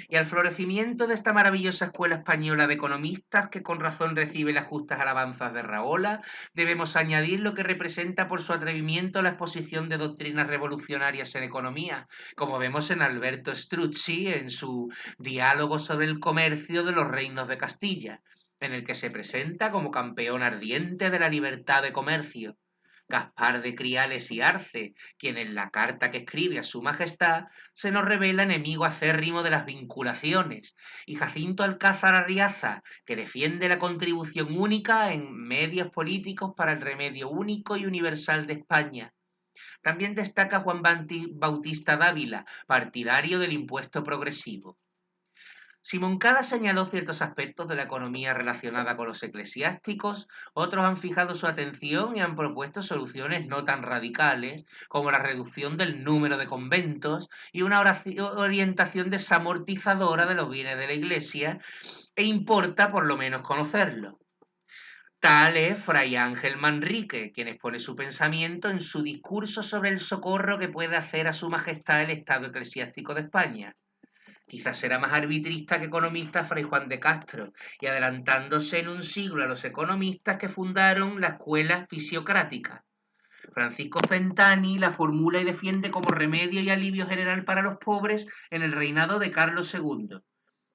Y al florecimiento de esta maravillosa escuela española de economistas, que con razón recibe las justas alabanzas de Raola, debemos añadir lo que representa por su atrevimiento la exposición de doctrinas revolucionarias en economía, como vemos en Alberto Struzzi en su Diálogo sobre el comercio de los reinos de Castilla, en el que se presenta como campeón ardiente de la libertad de comercio. Gaspar de Criales y Arce, quien en la carta que escribe a su majestad se nos revela enemigo acérrimo de las vinculaciones, y Jacinto Alcázar Arriaza, que defiende la contribución única en medios políticos para el remedio único y universal de España. También destaca Juan Bautista Dávila, partidario del impuesto progresivo. Si Moncada señaló ciertos aspectos de la economía relacionada con los eclesiásticos, otros han fijado su atención y han propuesto soluciones no tan radicales, como la reducción del número de conventos y una orientación desamortizadora de los bienes de la Iglesia, e importa por lo menos conocerlo. Tal es Fray Ángel Manrique, quien expone su pensamiento en su discurso sobre el socorro que puede hacer a su majestad el Estado eclesiástico de España. Quizás era más arbitrista que economista Fray Juan de Castro, y adelantándose en un siglo a los economistas que fundaron la escuela fisiocrática. Francisco Fentani la formula y defiende como remedio y alivio general para los pobres en el reinado de Carlos II.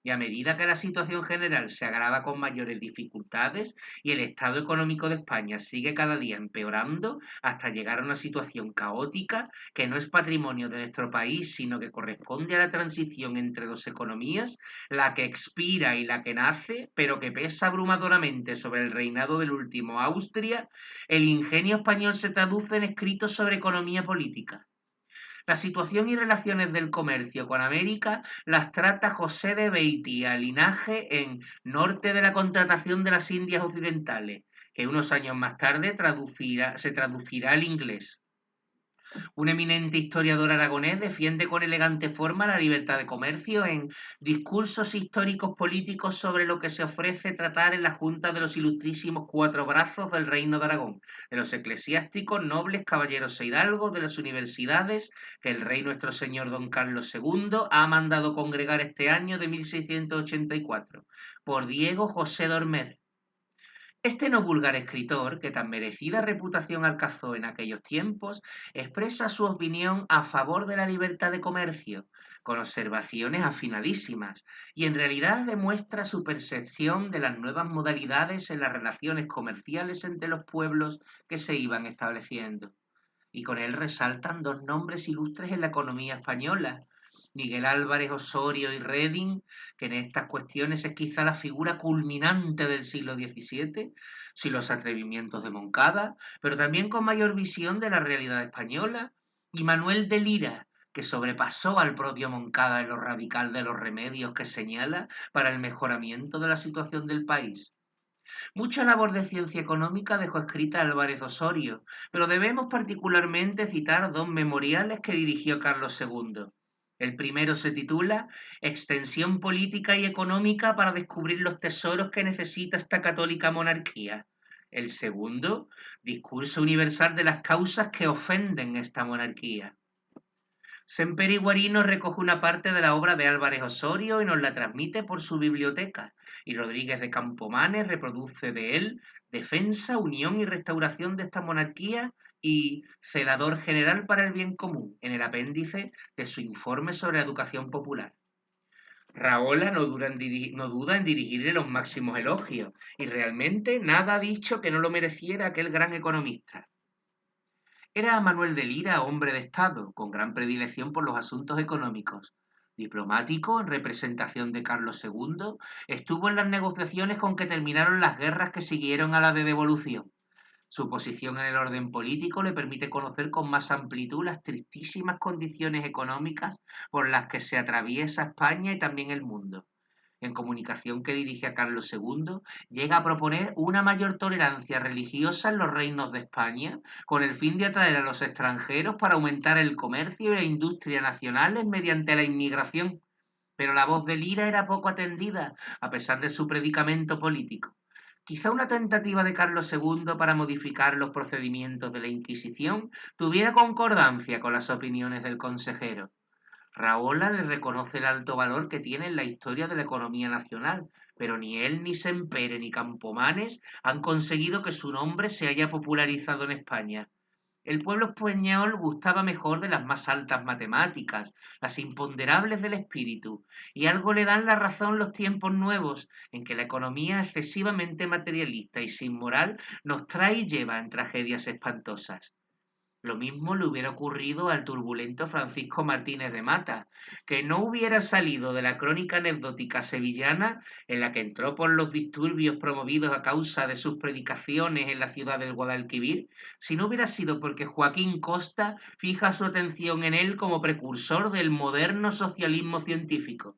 Y a medida que la situación general se agrava con mayores dificultades y el estado económico de España sigue cada día empeorando hasta llegar a una situación caótica que no es patrimonio de nuestro país, sino que corresponde a la transición entre dos economías, la que expira y la que nace, pero que pesa abrumadoramente sobre el reinado del último Austria, el ingenio español se traduce en escritos sobre economía política. La situación y relaciones del comercio con América las trata José de Beitia Linaje en Norte de la contratación de las Indias Occidentales, que unos años más tarde se traducirá al inglés. Un eminente historiador aragonés defiende con elegante forma la libertad de comercio en Discursos históricos políticos sobre lo que se ofrece tratar en la Junta de los Ilustrísimos Cuatro Brazos del Reino de Aragón, de los eclesiásticos, nobles, caballeros e hidalgos, de las universidades que el rey nuestro señor don Carlos II ha mandado congregar este año de 1684, por Diego José Dormer. Este no vulgar escritor, que tan merecida reputación alcanzó en aquellos tiempos, expresa su opinión a favor de la libertad de comercio, con observaciones afinadísimas, y en realidad demuestra su percepción de las nuevas modalidades en las relaciones comerciales entre los pueblos que se iban estableciendo. Y con él resaltan dos nombres ilustres en la economía española: Miguel Álvarez Osorio y Reding, que en estas cuestiones es quizá la figura culminante del siglo XVII, sin los atrevimientos de Moncada, pero también con mayor visión de la realidad española, y Manuel de Lira, que sobrepasó al propio Moncada en lo radical de los remedios que señala para el mejoramiento de la situación del país. Mucha labor de ciencia económica dejó escrita Álvarez Osorio, pero debemos particularmente citar dos memoriales que dirigió Carlos II. El primero se titula Extensión política y económica para descubrir los tesoros que necesita esta católica monarquía. El segundo, Discurso universal de las causas que ofenden esta monarquía. Semperi Guarino recoge una parte de la obra de Álvarez Osorio y nos la transmite por su biblioteca, y Rodríguez de Campomanes reproduce de él Defensa, Unión y Restauración de esta monarquía y Celador General para el Bien Común, en el apéndice de su informe sobre educación popular. Raola no duda en dirigirle los máximos elogios, y realmente nada ha dicho que no lo mereciera aquel gran economista. Era Manuel de Lira hombre de Estado, con gran predilección por los asuntos económicos. Diplomático, en representación de Carlos II, estuvo en las negociaciones con que terminaron las guerras que siguieron a la de devolución. Su posición en el orden político le permite conocer con más amplitud las tristísimas condiciones económicas por las que se atraviesa España y también el mundo. En comunicación que dirige a Carlos II, llega a proponer una mayor tolerancia religiosa en los reinos de España, con el fin de atraer a los extranjeros para aumentar el comercio y la industria nacionales mediante la inmigración. Pero la voz de Lira era poco atendida, a pesar de su predicamento político. Quizá una tentativa de Carlos II para modificar los procedimientos de la Inquisición tuviera concordancia con las opiniones del consejero. Raola le reconoce el alto valor que tiene en la historia de la economía nacional, pero ni él, ni Sempere, ni Campomanes han conseguido que su nombre se haya popularizado en España. El pueblo español gustaba mejor de las más altas matemáticas, las imponderables del espíritu, y algo le dan la razón los tiempos nuevos, en que la economía excesivamente materialista y sin moral nos trae y lleva en tragedias espantosas. Lo mismo le hubiera ocurrido al turbulento Francisco Martínez de Mata, que no hubiera salido de la crónica anecdótica sevillana en la que entró por los disturbios promovidos a causa de sus predicaciones en la ciudad del Guadalquivir, si no hubiera sido porque Joaquín Costa fija su atención en él como precursor del moderno socialismo científico.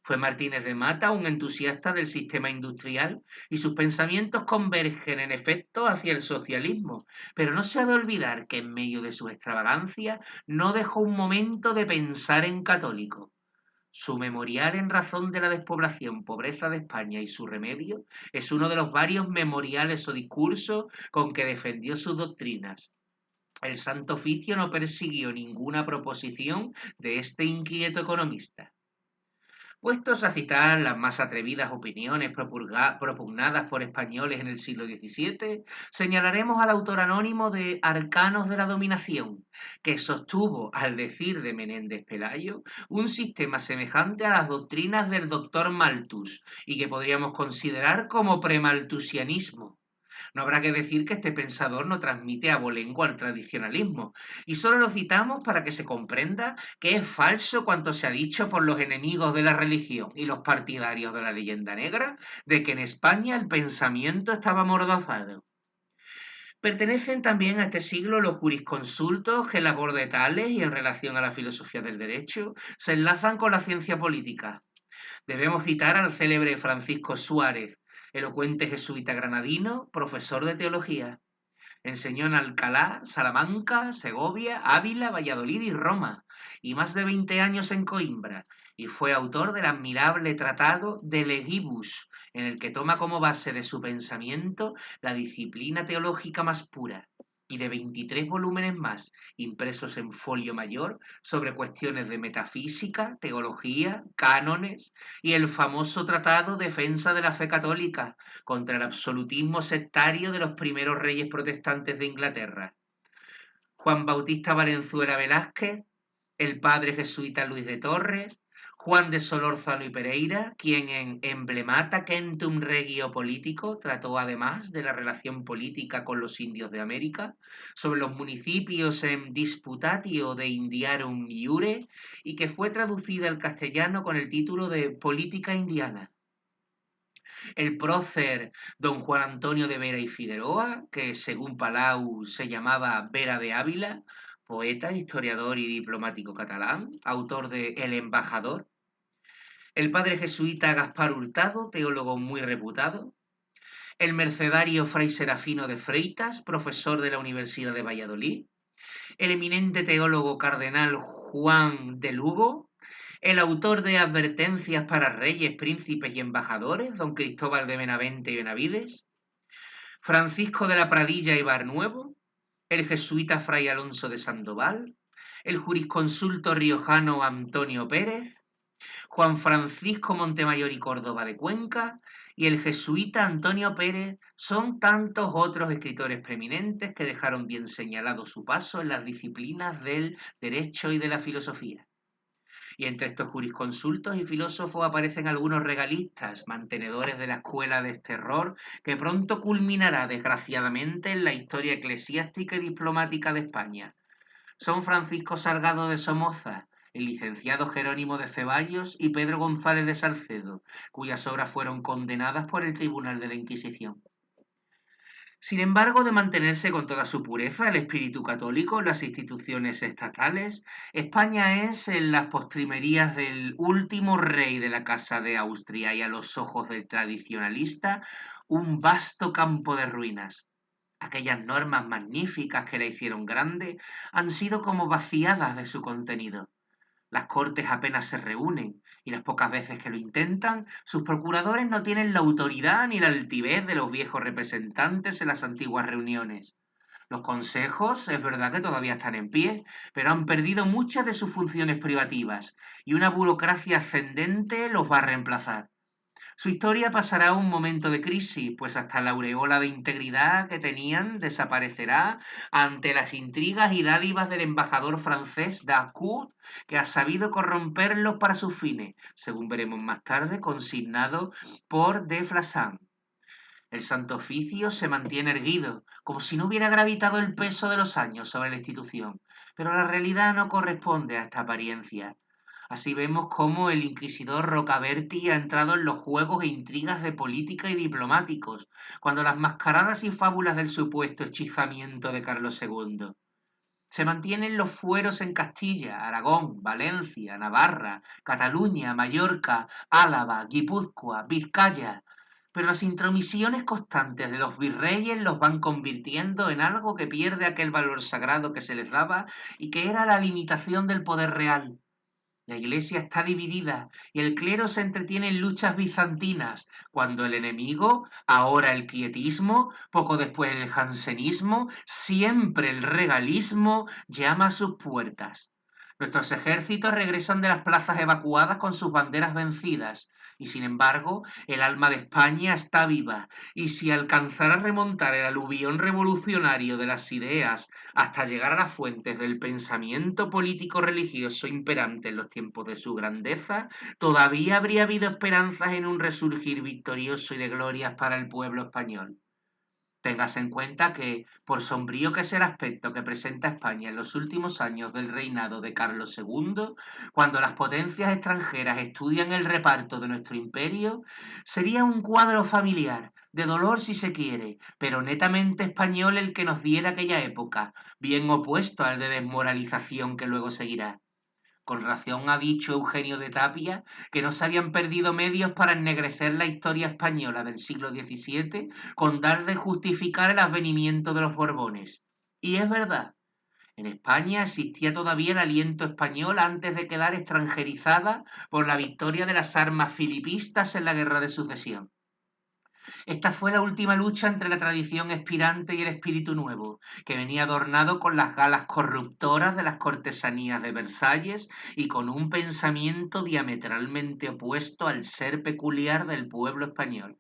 Fue Martínez de Mata un entusiasta del sistema industrial y sus pensamientos convergen en efecto hacia el socialismo, pero no se ha de olvidar que en medio de su extravagancia no dejó un momento de pensar en católico. Su memorial en razón de la despoblación, pobreza de España y su remedio es uno de los varios memoriales o discursos con que defendió sus doctrinas. El Santo Oficio no persiguió ninguna proposición de este inquieto economista. Puestos a citar las más atrevidas opiniones propugnadas por españoles en el siglo XVII, señalaremos al autor anónimo de Arcanos de la Dominación, que sostuvo, al decir de Menéndez Pelayo, un sistema semejante a las doctrinas del doctor Malthus y que podríamos considerar como premalthusianismo. No habrá que decir que este pensador no transmite abolengo al tradicionalismo, y solo lo citamos para que se comprenda que es falso cuanto se ha dicho por los enemigos de la religión y los partidarios de la leyenda negra de que en España el pensamiento estaba amordazado. Pertenecen también a este siglo los jurisconsultos que en labor de tales y en relación a la filosofía del derecho se enlazan con la ciencia política. Debemos citar al célebre Francisco Suárez, elocuente jesuita granadino, profesor de teología. Enseñó en Alcalá, Salamanca, Segovia, Ávila, Valladolid y Roma, y más de 20 años en Coimbra, y fue autor del admirable tratado De Legibus, en el que toma como base de su pensamiento la disciplina teológica más pura, y de 23 volúmenes más, impresos en folio mayor, sobre cuestiones de metafísica, teología, cánones, y el famoso tratado Defensa de la Fe Católica, contra el absolutismo sectario de los primeros reyes protestantes de Inglaterra. Juan Bautista Valenzuela Velázquez, el padre jesuita Luis de Torres, Juan de Solórzano y Pereira, quien en Emblemata Centum Regio Político trató además de la relación política con los indios de América, sobre los municipios en Disputatio de Indiarum Iure, y que fue traducida al castellano con el título de Política Indiana. El prócer don Juan Antonio de Vera y Figueroa, que según Palau se llamaba Vera de Ávila, poeta, historiador y diplomático catalán, autor de El embajador. El padre jesuita Gaspar Hurtado, teólogo muy reputado. El mercedario fray Serafino de Freitas, profesor de la Universidad de Valladolid. El eminente teólogo cardenal Juan de Lugo, el autor de Advertencias para Reyes, Príncipes y Embajadores, don Cristóbal de Benavente y Benavides, Francisco de la Pradilla y Barnuevo, el jesuita fray Alonso de Sandoval, el jurisconsulto riojano Antonio Pérez, Juan Francisco Montemayor y Córdoba de Cuenca y el jesuita Antonio Pérez son tantos otros escritores preeminentes que dejaron bien señalado su paso en las disciplinas del derecho y de la filosofía. Y entre estos jurisconsultos y filósofos aparecen algunos regalistas, mantenedores de la escuela de este error, que pronto culminará desgraciadamente en la historia eclesiástica y diplomática de España. Son Francisco Salgado de Somoza, el licenciado Jerónimo de Ceballos y Pedro González de Salcedo, cuyas obras fueron condenadas por el Tribunal de la Inquisición. Sin embargo, de mantenerse con toda su pureza el espíritu católico en las instituciones estatales, España es, en las postrimerías del último rey de la Casa de Austria y a los ojos del tradicionalista, un vasto campo de ruinas. Aquellas normas magníficas que la hicieron grande han sido como vaciadas de su contenido. Las cortes apenas se reúnen y las pocas veces que lo intentan, sus procuradores no tienen la autoridad ni la altivez de los viejos representantes en las antiguas reuniones. Los consejos, es verdad que todavía están en pie, pero han perdido muchas de sus funciones privativas y una burocracia ascendente los va a reemplazar. Su historia pasará un momento de crisis, pues hasta la aureola de integridad que tenían desaparecerá ante las intrigas y dádivas del embajador francés Dacourt, que ha sabido corromperlos para sus fines, según veremos más tarde, consignado por de Flassan. El Santo Oficio se mantiene erguido, como si no hubiera gravitado el peso de los años sobre la institución, pero la realidad no corresponde a esta apariencia. Así vemos cómo el inquisidor Rocaberti ha entrado en los juegos e intrigas de política y diplomáticos, cuando las mascaradas y fábulas del supuesto hechizamiento de Carlos II. Se mantienen los fueros en Castilla, Aragón, Valencia, Navarra, Cataluña, Mallorca, Álava, Guipúzcoa, Vizcaya, pero las intromisiones constantes de los virreyes los van convirtiendo en algo que pierde aquel valor sagrado que se les daba y que era la limitación del poder real. La iglesia está dividida y el clero se entretiene en luchas bizantinas, cuando el enemigo, ahora el quietismo, poco después el jansenismo, siempre el regalismo, llama a sus puertas. Nuestros ejércitos regresan de las plazas evacuadas con sus banderas vencidas, y sin embargo el alma de España está viva, y si alcanzara a remontar el aluvión revolucionario de las ideas hasta llegar a las fuentes del pensamiento político religioso imperante en los tiempos de su grandeza, todavía habría habido esperanzas en un resurgir victorioso y de glorias para el pueblo español. Téngase en cuenta que, por sombrío que sea el aspecto que presenta España en los últimos años del reinado de Carlos II, cuando las potencias extranjeras estudian el reparto de nuestro imperio, sería un cuadro familiar, de dolor si se quiere, pero netamente español el que nos diera aquella época, bien opuesto al de desmoralización que luego seguirá. Con razón ha dicho Eugenio de Tapia que no se habían perdido medios para ennegrecer la historia española del siglo XVII con tal de justificar el advenimiento de los Borbones. Y es verdad, en España existía todavía el aliento español antes de quedar extranjerizada por la victoria de las armas filipistas en la Guerra de Sucesión. Esta fue la última lucha entre la tradición expirante y el espíritu nuevo, que venía adornado con las galas corruptoras de las cortesanías de Versalles y con un pensamiento diametralmente opuesto al ser peculiar del pueblo español.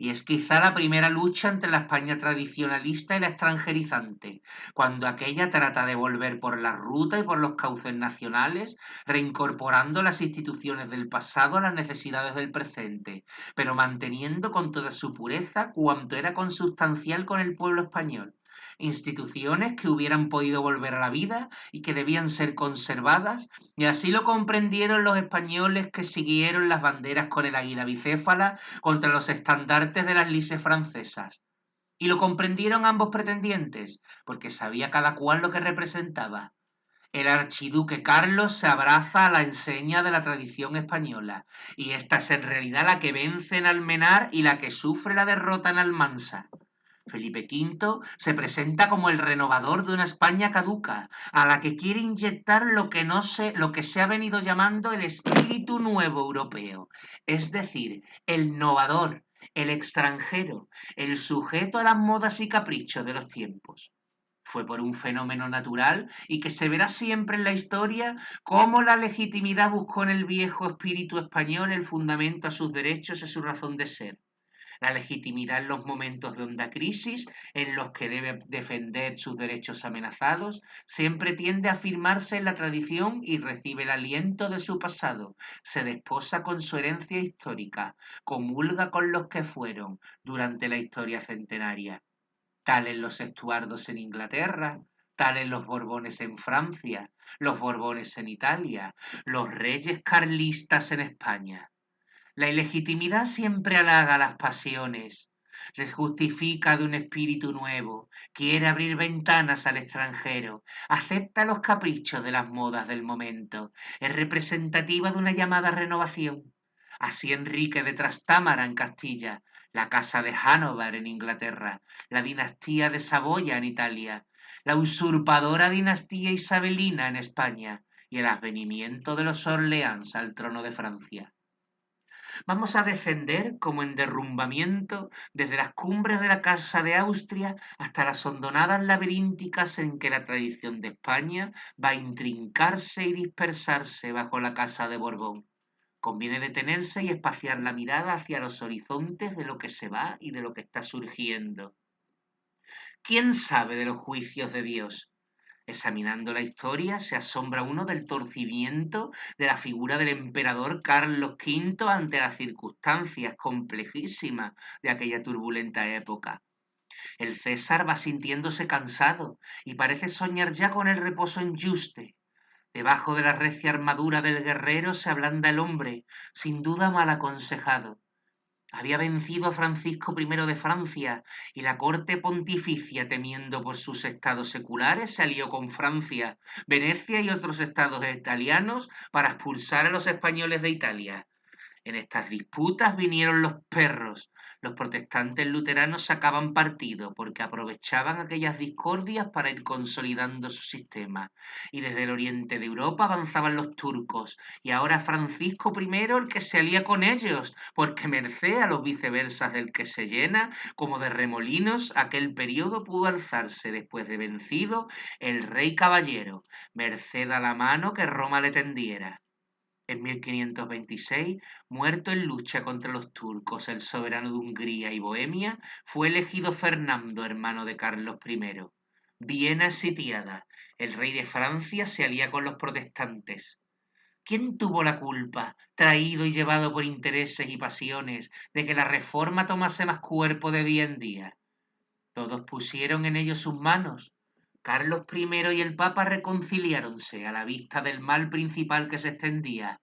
Y es quizá la primera lucha entre la España tradicionalista y la extranjerizante, cuando aquella trata de volver por la ruta y por los cauces nacionales, reincorporando las instituciones del pasado a las necesidades del presente, pero manteniendo con toda su pureza cuanto era consubstancial con el pueblo español. Instituciones que hubieran podido volver a la vida y que debían ser conservadas, y así lo comprendieron los españoles que siguieron las banderas con el águila bicéfala contra los estandartes de las lices francesas. Y lo comprendieron ambos pretendientes, porque sabía cada cual lo que representaba. El archiduque Carlos se abraza a la enseña de la tradición española, y esta es en realidad la que vence en Almenar y la que sufre la derrota en Almansa. Felipe V se presenta como el renovador de una España caduca, a la que quiere inyectar lo que se ha venido llamando el espíritu nuevo europeo, es decir, el novador, el extranjero, el sujeto a las modas y caprichos de los tiempos. fue por un fenómeno natural y que se verá siempre en la historia cómo la legitimidad buscó en el viejo espíritu español el fundamento a sus derechos y su razón de ser. La legitimidad en los momentos de honda crisis en los que debe defender sus derechos amenazados, siempre tiende a afirmarse en la tradición y recibe el aliento de su pasado, se desposa con su herencia histórica, comulga con los que fueron durante la historia centenaria, tales los Estuardos en Inglaterra, tales los Borbones en Francia, los Borbones en Italia, los reyes carlistas en España. La ilegitimidad siempre halaga las pasiones, les justifica de un espíritu nuevo, quiere abrir ventanas al extranjero, acepta los caprichos de las modas del momento, es representativa de una llamada renovación. Así Enrique de Trastámara en Castilla, la casa de Hanover en Inglaterra, la dinastía de Saboya en Italia, la usurpadora dinastía isabelina en España y el advenimiento de los Orleans al trono de Francia. Vamos a descender como en derrumbamiento desde las cumbres de la Casa de Austria hasta las hondonadas laberínticas en que la tradición de España va a intrincarse y dispersarse bajo la Casa de Borbón. Conviene detenerse y espaciar la mirada hacia los horizontes de lo que se va y de lo que está surgiendo. ¿Quién sabe de los juicios de Dios? Examinando la historia, se asombra uno del torcimiento de la figura del emperador Carlos V ante las circunstancias complejísimas de aquella turbulenta época. El César va sintiéndose cansado y parece soñar ya con el reposo en Yuste. Debajo de la recia armadura del guerrero se ablanda el hombre, sin duda mal aconsejado. Había vencido a Francisco I de Francia y la corte pontificia, temiendo por sus estados seculares, se alió con Francia, Venecia y otros estados italianos para expulsar a los españoles de Italia. En estas disputas vinieron los perros. Los protestantes luteranos sacaban partido porque aprovechaban aquellas discordias para ir consolidando su sistema. Y desde el oriente de Europa avanzaban los turcos. Y ahora Francisco I el que se alía con ellos, porque merced a los viceversas del que se llena, como de remolinos, aquel periodo pudo alzarse después de vencido el rey caballero, merced a la mano que Roma le tendiera. En 1526, muerto en lucha contra los turcos, el soberano de Hungría y Bohemia, fue elegido Fernando, hermano de Carlos I. Viena sitiada. El rey de Francia se alía con los protestantes. ¿Quién tuvo la culpa, traído y llevado por intereses y pasiones, de que la reforma tomase más cuerpo de día en día? Todos pusieron en ello sus manos. Carlos I y el Papa reconciliáronse a la vista del mal principal que se extendía,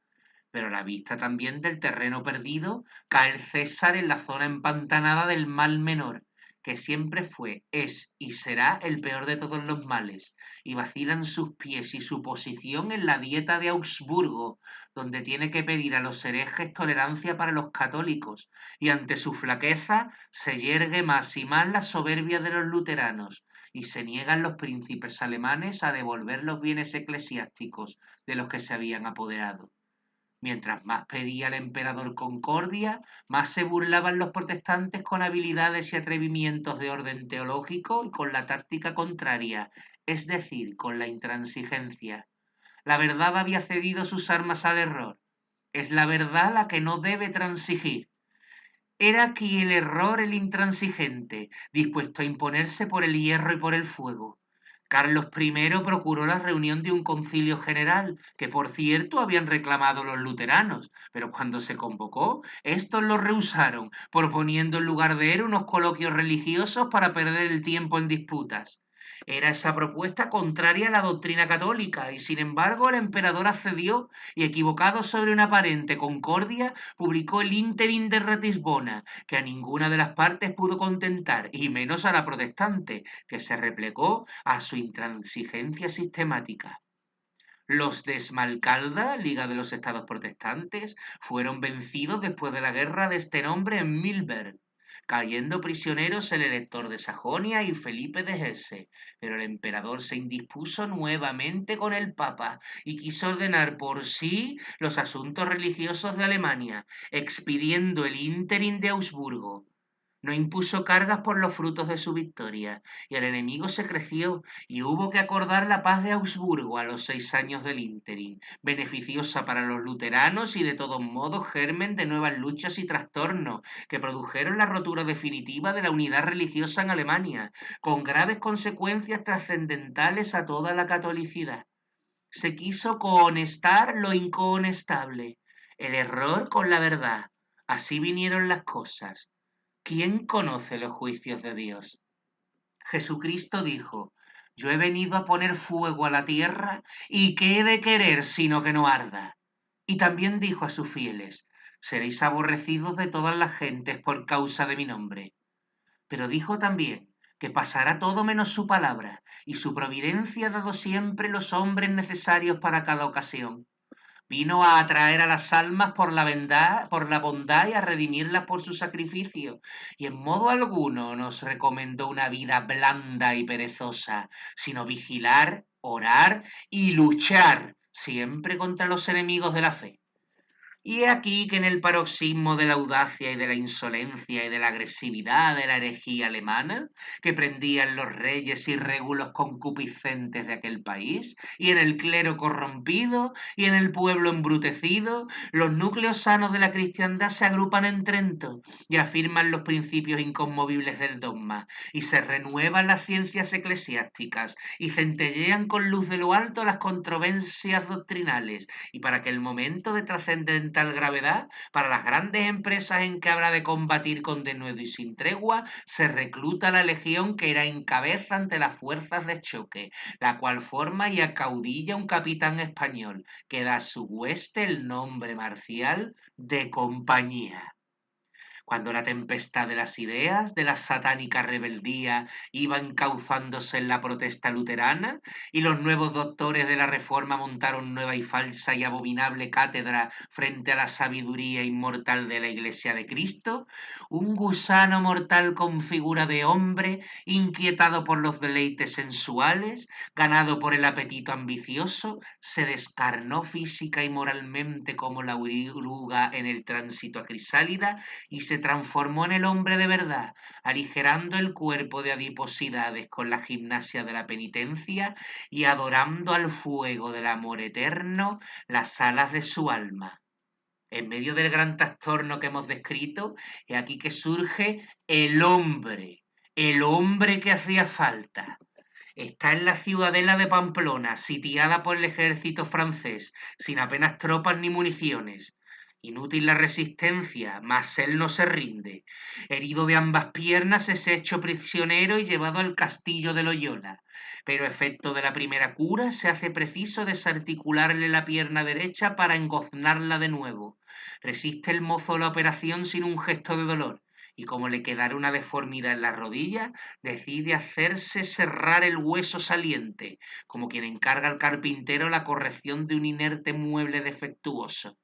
pero a la vista también del terreno perdido, cae el César en la zona empantanada del mal menor, que siempre fue, es y será el peor de todos los males, y vacilan sus pies y su posición en la dieta de Augsburgo, donde tiene que pedir a los herejes tolerancia para los católicos, y ante su flaqueza se yergue más y más la soberbia de los luteranos, y se niegan los príncipes alemanes a devolver los bienes eclesiásticos de los que se habían apoderado. Mientras más pedía el emperador concordia, más se burlaban los protestantes con habilidades y atrevimientos de orden teológico y con la táctica contraria, es decir, con la intransigencia. La verdad había cedido sus armas al error. Es la verdad la que no debe transigir. Era aquí el error el intransigente, dispuesto a imponerse por el hierro y por el fuego. Carlos I procuró la reunión de un concilio general, que por cierto habían reclamado los luteranos, pero cuando se convocó, estos lo rehusaron, proponiendo en lugar de él unos coloquios religiosos para perder el tiempo en disputas. Era esa propuesta contraria a la doctrina católica, y sin embargo el emperador accedió y, equivocado sobre una aparente concordia, publicó el Ínterin de Ratisbona, que a ninguna de las partes pudo contentar, y menos a la protestante, que se replegó a su intransigencia sistemática. Los de Esmalcalda, Liga de los Estados Protestantes, fueron vencidos después de la guerra de este nombre en Milberg, cayendo prisioneros el elector de Sajonia y Felipe de Hesse, pero el emperador se indispuso nuevamente con el Papa y quiso ordenar por sí los asuntos religiosos de Alemania, expidiendo el ínterin de Augsburgo. No impuso cargas por los frutos de su victoria, y el enemigo se creció, y hubo que acordar la paz de Augsburgo a los 6 años del ínterin, beneficiosa para los luteranos y de todos modos germen de nuevas luchas y trastornos que produjeron la rotura definitiva de la unidad religiosa en Alemania, con graves consecuencias trascendentales a toda la catolicidad. Se quiso cohonestar lo incohonestable, el error con la verdad. Así vinieron las cosas. ¿Quién conoce los juicios de Dios? Jesucristo dijo, yo he venido a poner fuego a la tierra y qué he de querer sino que no arda. Y también dijo a sus fieles, seréis aborrecidos de todas las gentes por causa de mi nombre. Pero dijo también que pasará todo menos su palabra, y su providencia ha dado siempre los hombres necesarios para cada ocasión. Vino a atraer a las almas por la bondad y a redimirlas por su sacrificio, y en modo alguno nos recomendó una vida blanda y perezosa, sino vigilar, orar y luchar siempre contra los enemigos de la fe. Y he aquí que en el paroxismo de la audacia y de la insolencia y de la agresividad de la herejía alemana, que prendían los reyes y régulos concupiscentes de aquel país, y en el clero corrompido, y en el pueblo embrutecido, los núcleos sanos de la cristiandad se agrupan en Trento y afirman los principios inconmovibles del dogma, y se renuevan las ciencias eclesiásticas, y centellean con luz de lo alto las controversias doctrinales, y para que el momento de trascendental gravedad, para las grandes empresas en que habrá de combatir con denuedo y sin tregua, se recluta la legión que irá en cabeza ante las fuerzas de choque, la cual forma y acaudilla un capitán español, que da a su hueste el nombre marcial de compañía. Cuando la tempestad de las ideas, de la satánica rebeldía, iba encauzándose en la protesta luterana, y los nuevos doctores de la Reforma montaron nueva y falsa y abominable cátedra frente a la sabiduría inmortal de la Iglesia de Cristo, un gusano mortal con figura de hombre, inquietado por los deleites sensuales, ganado por el apetito ambicioso, se descarnó física y moralmente como la oruga en el tránsito a crisálida, y se transformó en el hombre de verdad, aligerando el cuerpo de adiposidades con la gimnasia de la penitencia y adorando al fuego del amor eterno las alas de su alma. En medio del gran trastorno que hemos descrito, he aquí que surge el hombre que hacía falta. Está en la ciudadela de Pamplona, sitiada por el ejército francés, sin apenas tropas ni municiones. Inútil la resistencia, mas él no se rinde. Herido de ambas piernas, es hecho prisionero y llevado al castillo de Loyola. Pero efecto de la primera cura, se hace preciso desarticularle la pierna derecha para engoznarla de nuevo. Resiste el mozo la operación sin un gesto de dolor, y como le quedara una deformidad en la rodilla, decide hacerse serrar el hueso saliente, como quien encarga al carpintero la corrección de un inerte mueble defectuoso.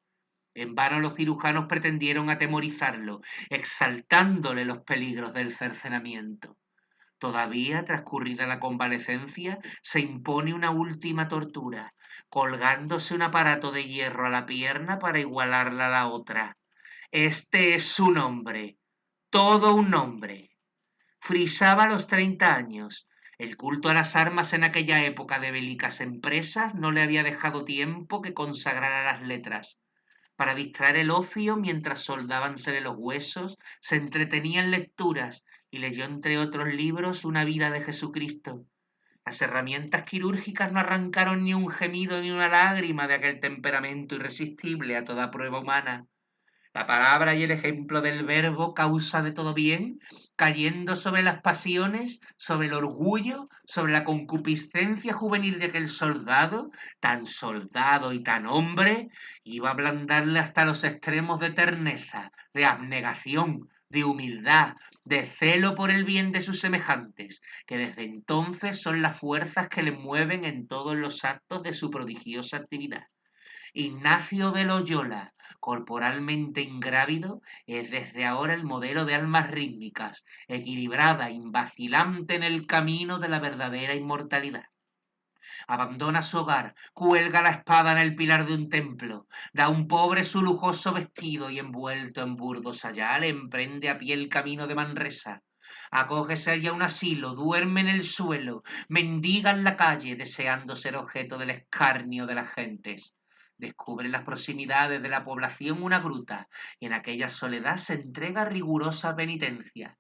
En vano los cirujanos pretendieron atemorizarlo, exaltándole los peligros del cercenamiento. Todavía, transcurrida la convalecencia, se impone una última tortura, colgándose un aparato de hierro a la pierna para igualarla a la otra. Este es su nombre, todo un nombre. Frisaba a los 30 años. El culto a las armas en aquella época de bélicas empresas no le había dejado tiempo que consagrar a las letras. Para distraer el ocio, mientras soldábansele los huesos, se entretenía en lecturas y leyó, entre otros libros, Una vida de Jesucristo. Las herramientas quirúrgicas no arrancaron ni un gemido ni una lágrima de aquel temperamento irresistible a toda prueba humana. La palabra y el ejemplo del verbo, causa de todo bien, cayendo sobre las pasiones, sobre el orgullo, sobre la concupiscencia juvenil de aquel soldado y tan hombre, iba a ablandarle hasta los extremos de terneza, de abnegación, de humildad, de celo por el bien de sus semejantes, que desde entonces son las fuerzas que le mueven en todos los actos de su prodigiosa actividad. Ignacio de Loyola, corporalmente ingrávido, es desde ahora el modelo de almas rítmicas, equilibrada, invacilante en el camino de la verdadera inmortalidad. Abandona su hogar, cuelga la espada en el pilar de un templo, da a un pobre su lujoso vestido y envuelto en burdo sayal emprende a pie el camino de Manresa. Acógese allí a un asilo, duerme en el suelo, mendiga en la calle, deseando ser objeto del escarnio de las gentes. Descubre en las proximidades de la población una gruta y en aquella soledad se entrega a rigurosa penitencia.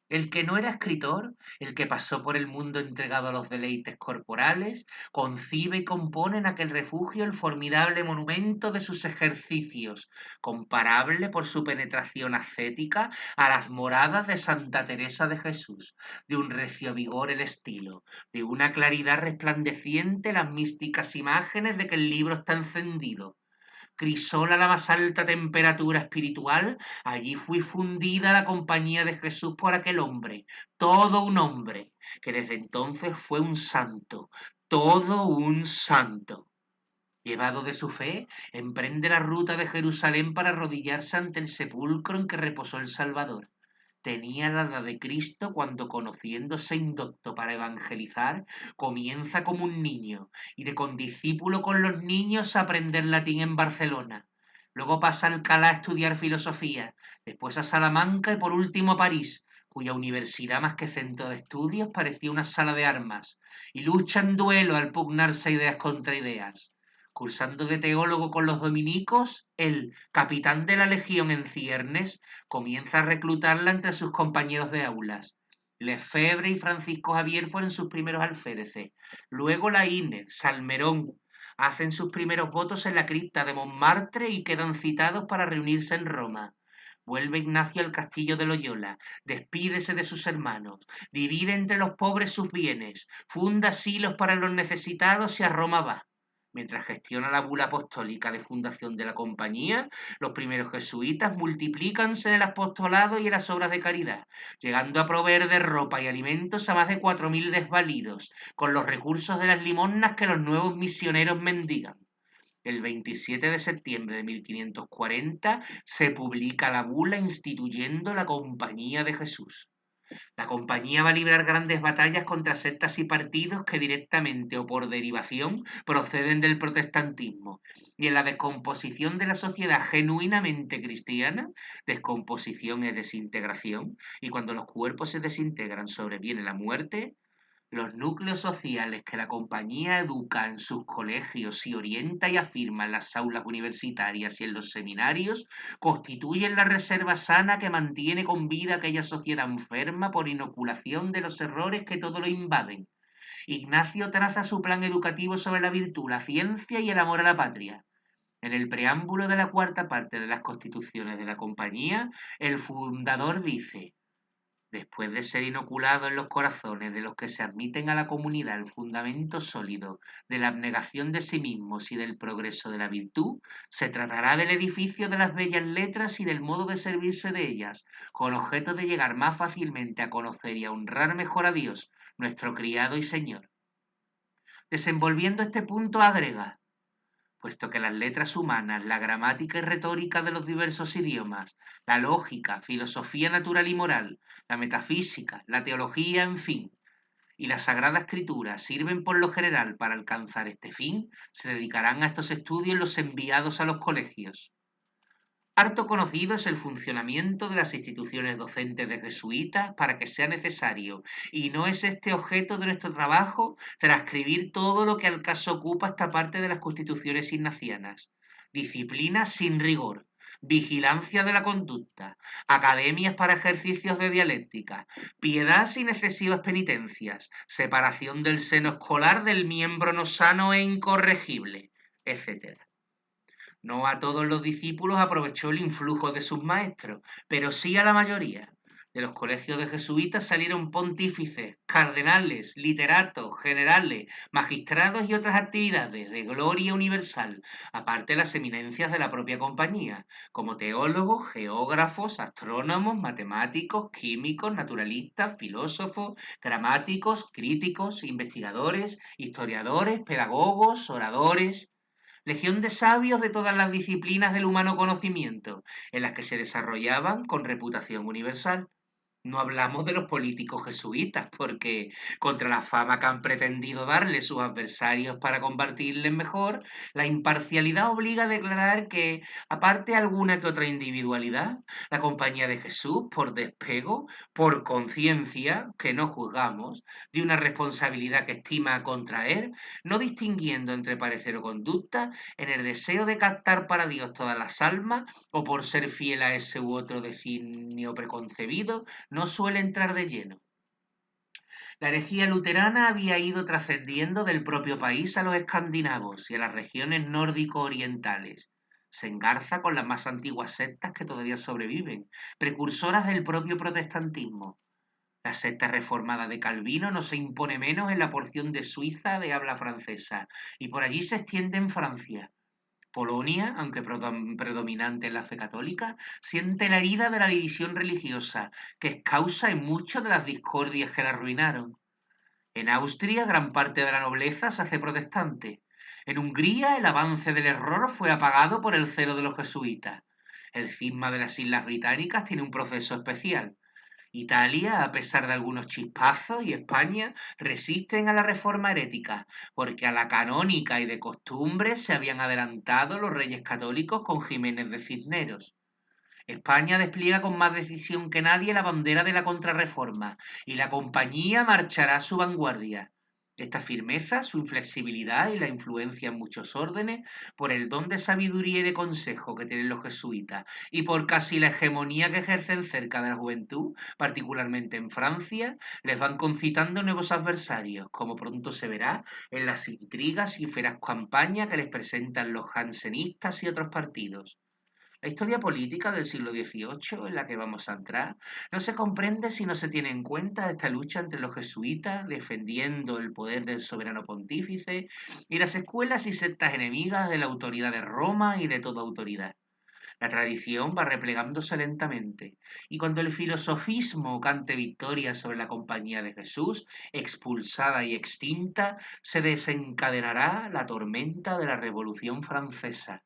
El que no era escritor, el que pasó por el mundo entregado a los deleites corporales, concibe y compone en aquel refugio el formidable monumento de sus ejercicios, comparable por su penetración ascética a las moradas de Santa Teresa de Jesús, de un recio vigor el estilo, de una claridad resplandeciente las místicas imágenes de que el libro está encendido. Crisola la más alta temperatura espiritual, allí fue fundida la compañía de Jesús por aquel hombre, todo un hombre, que desde entonces fue un santo, todo un santo. Llevado de su fe, emprende la ruta de Jerusalén para arrodillarse ante el sepulcro en que reposó el Salvador. Tenía la edad de Cristo cuando, conociéndose indocto para evangelizar, comienza como un niño y de condiscípulo con los niños a aprender latín en Barcelona. Luego pasa a Alcalá a estudiar filosofía, después a Salamanca y por último a París, cuya universidad más que centro de estudios parecía una sala de armas, y lucha en duelo al pugnarse ideas contra ideas. Cursando de teólogo con los dominicos, el capitán de la legión en ciernes comienza a reclutarla entre sus compañeros de aulas. Lefebvre y Francisco Javier fueron sus primeros alféreces. Luego la Inés, Salmerón, hacen sus primeros votos en la cripta de Montmartre y quedan citados para reunirse en Roma. Vuelve Ignacio al castillo de Loyola, despídese de sus hermanos, divide entre los pobres sus bienes, funda asilos para los necesitados y a Roma va. Mientras gestiona la bula apostólica de fundación de la compañía, los primeros jesuitas multiplícanse en el apostolado y en las obras de caridad, llegando a proveer de ropa y alimentos a más de 4.000 desvalidos, con los recursos de las limosnas que los nuevos misioneros mendigan. El 27 de septiembre de 1540 se publica la bula instituyendo la Compañía de Jesús. La compañía va a librar grandes batallas contra sectas y partidos que directamente o por derivación proceden del protestantismo. Y en la descomposición de la sociedad genuinamente cristiana, descomposición es desintegración, y cuando los cuerpos se desintegran sobreviene la muerte, los núcleos sociales que la compañía educa en sus colegios y orienta y afirma en las aulas universitarias y en los seminarios constituyen la reserva sana que mantiene con vida aquella sociedad enferma por inoculación de los errores que todo lo invaden. Ignacio traza su plan educativo sobre la virtud, la ciencia y el amor a la patria. En el preámbulo de la cuarta parte de las constituciones de la compañía, el fundador dice: después de ser inoculado en los corazones de los que se admiten a la comunidad el fundamento sólido de la abnegación de sí mismos y del progreso de la virtud, se tratará del edificio de las bellas letras y del modo de servirse de ellas, con objeto de llegar más fácilmente a conocer y a honrar mejor a Dios, nuestro criado y Señor. Desenvolviendo este punto agrega: puesto que las letras humanas, la gramática y retórica de los diversos idiomas, la lógica, filosofía natural y moral, la metafísica, la teología, en fin, y la Sagrada Escritura sirven por lo general para alcanzar este fin, se dedicarán a estos estudios los enviados a los colegios. Harto conocido es el funcionamiento de las instituciones docentes de jesuitas para que sea necesario, y no es este objeto de nuestro trabajo, transcribir todo lo que al caso ocupa esta parte de las constituciones ignacianas. Disciplina sin rigor, vigilancia de la conducta, academias para ejercicios de dialéctica, piedad sin excesivas penitencias, separación del seno escolar del miembro no sano e incorregible, etc. No a todos los discípulos aprovechó el influjo de sus maestros, pero sí a la mayoría. De los colegios de jesuitas salieron pontífices, cardenales, literatos, generales, magistrados y otras actividades de gloria universal, aparte de las eminencias de la propia compañía, como teólogos, geógrafos, astrónomos, matemáticos, químicos, naturalistas, filósofos, gramáticos, críticos, investigadores, historiadores, pedagogos, oradores, legión de sabios de todas las disciplinas del humano conocimiento, en las que se desarrollaban con reputación universal. No hablamos de los políticos jesuitas, porque contra la fama que han pretendido darle sus adversarios para combatirles mejor, la imparcialidad obliga a declarar que, aparte alguna que otra individualidad, la Compañía de Jesús, por despego, por conciencia, que no juzgamos, de una responsabilidad que estima contraer, no distinguiendo entre parecer o conducta, en el deseo de captar para Dios todas las almas, o por ser fiel a ese u otro designio preconcebido, no suele entrar de lleno. La herejía luterana había ido trascendiendo del propio país a los escandinavos y a las regiones nórdico-orientales. Se engarza con las más antiguas sectas que todavía sobreviven, precursoras del propio protestantismo. La secta reformada de Calvino no se impone menos en la porción de Suiza de habla francesa, y por allí se extiende en Francia. Polonia, aunque predominante en la fe católica, siente la herida de la división religiosa, que es causa en muchas de las discordias que la arruinaron. En Austria, gran parte de la nobleza se hace protestante. En Hungría, el avance del error fue apagado por el celo de los jesuitas. El cisma de las Islas Británicas tiene un proceso especial. Italia, a pesar de algunos chispazos, y España resisten a la reforma herética, porque a la canónica y de costumbre se habían adelantado los reyes católicos con Jiménez de Cisneros. España despliega con más decisión que nadie la bandera de la contrarreforma, y la compañía marchará a su vanguardia. Esta firmeza, su inflexibilidad y la influencia en muchos órdenes, por el don de sabiduría y de consejo que tienen los jesuitas, y por casi la hegemonía que ejercen cerca de la juventud, particularmente en Francia, les van concitando nuevos adversarios, como pronto se verá en las intrigas y feraz campañas que les presentan los jansenistas y otros partidos. La historia política del siglo XVIII, en la que vamos a entrar, no se comprende si no se tiene en cuenta esta lucha entre los jesuitas, defendiendo el poder del soberano pontífice, y las escuelas y sectas enemigas de la autoridad de Roma y de toda autoridad. La tradición va replegándose lentamente, y cuando el filosofismo cante victoria sobre la Compañía de Jesús, expulsada y extinta, se desencadenará la tormenta de la Revolución Francesa.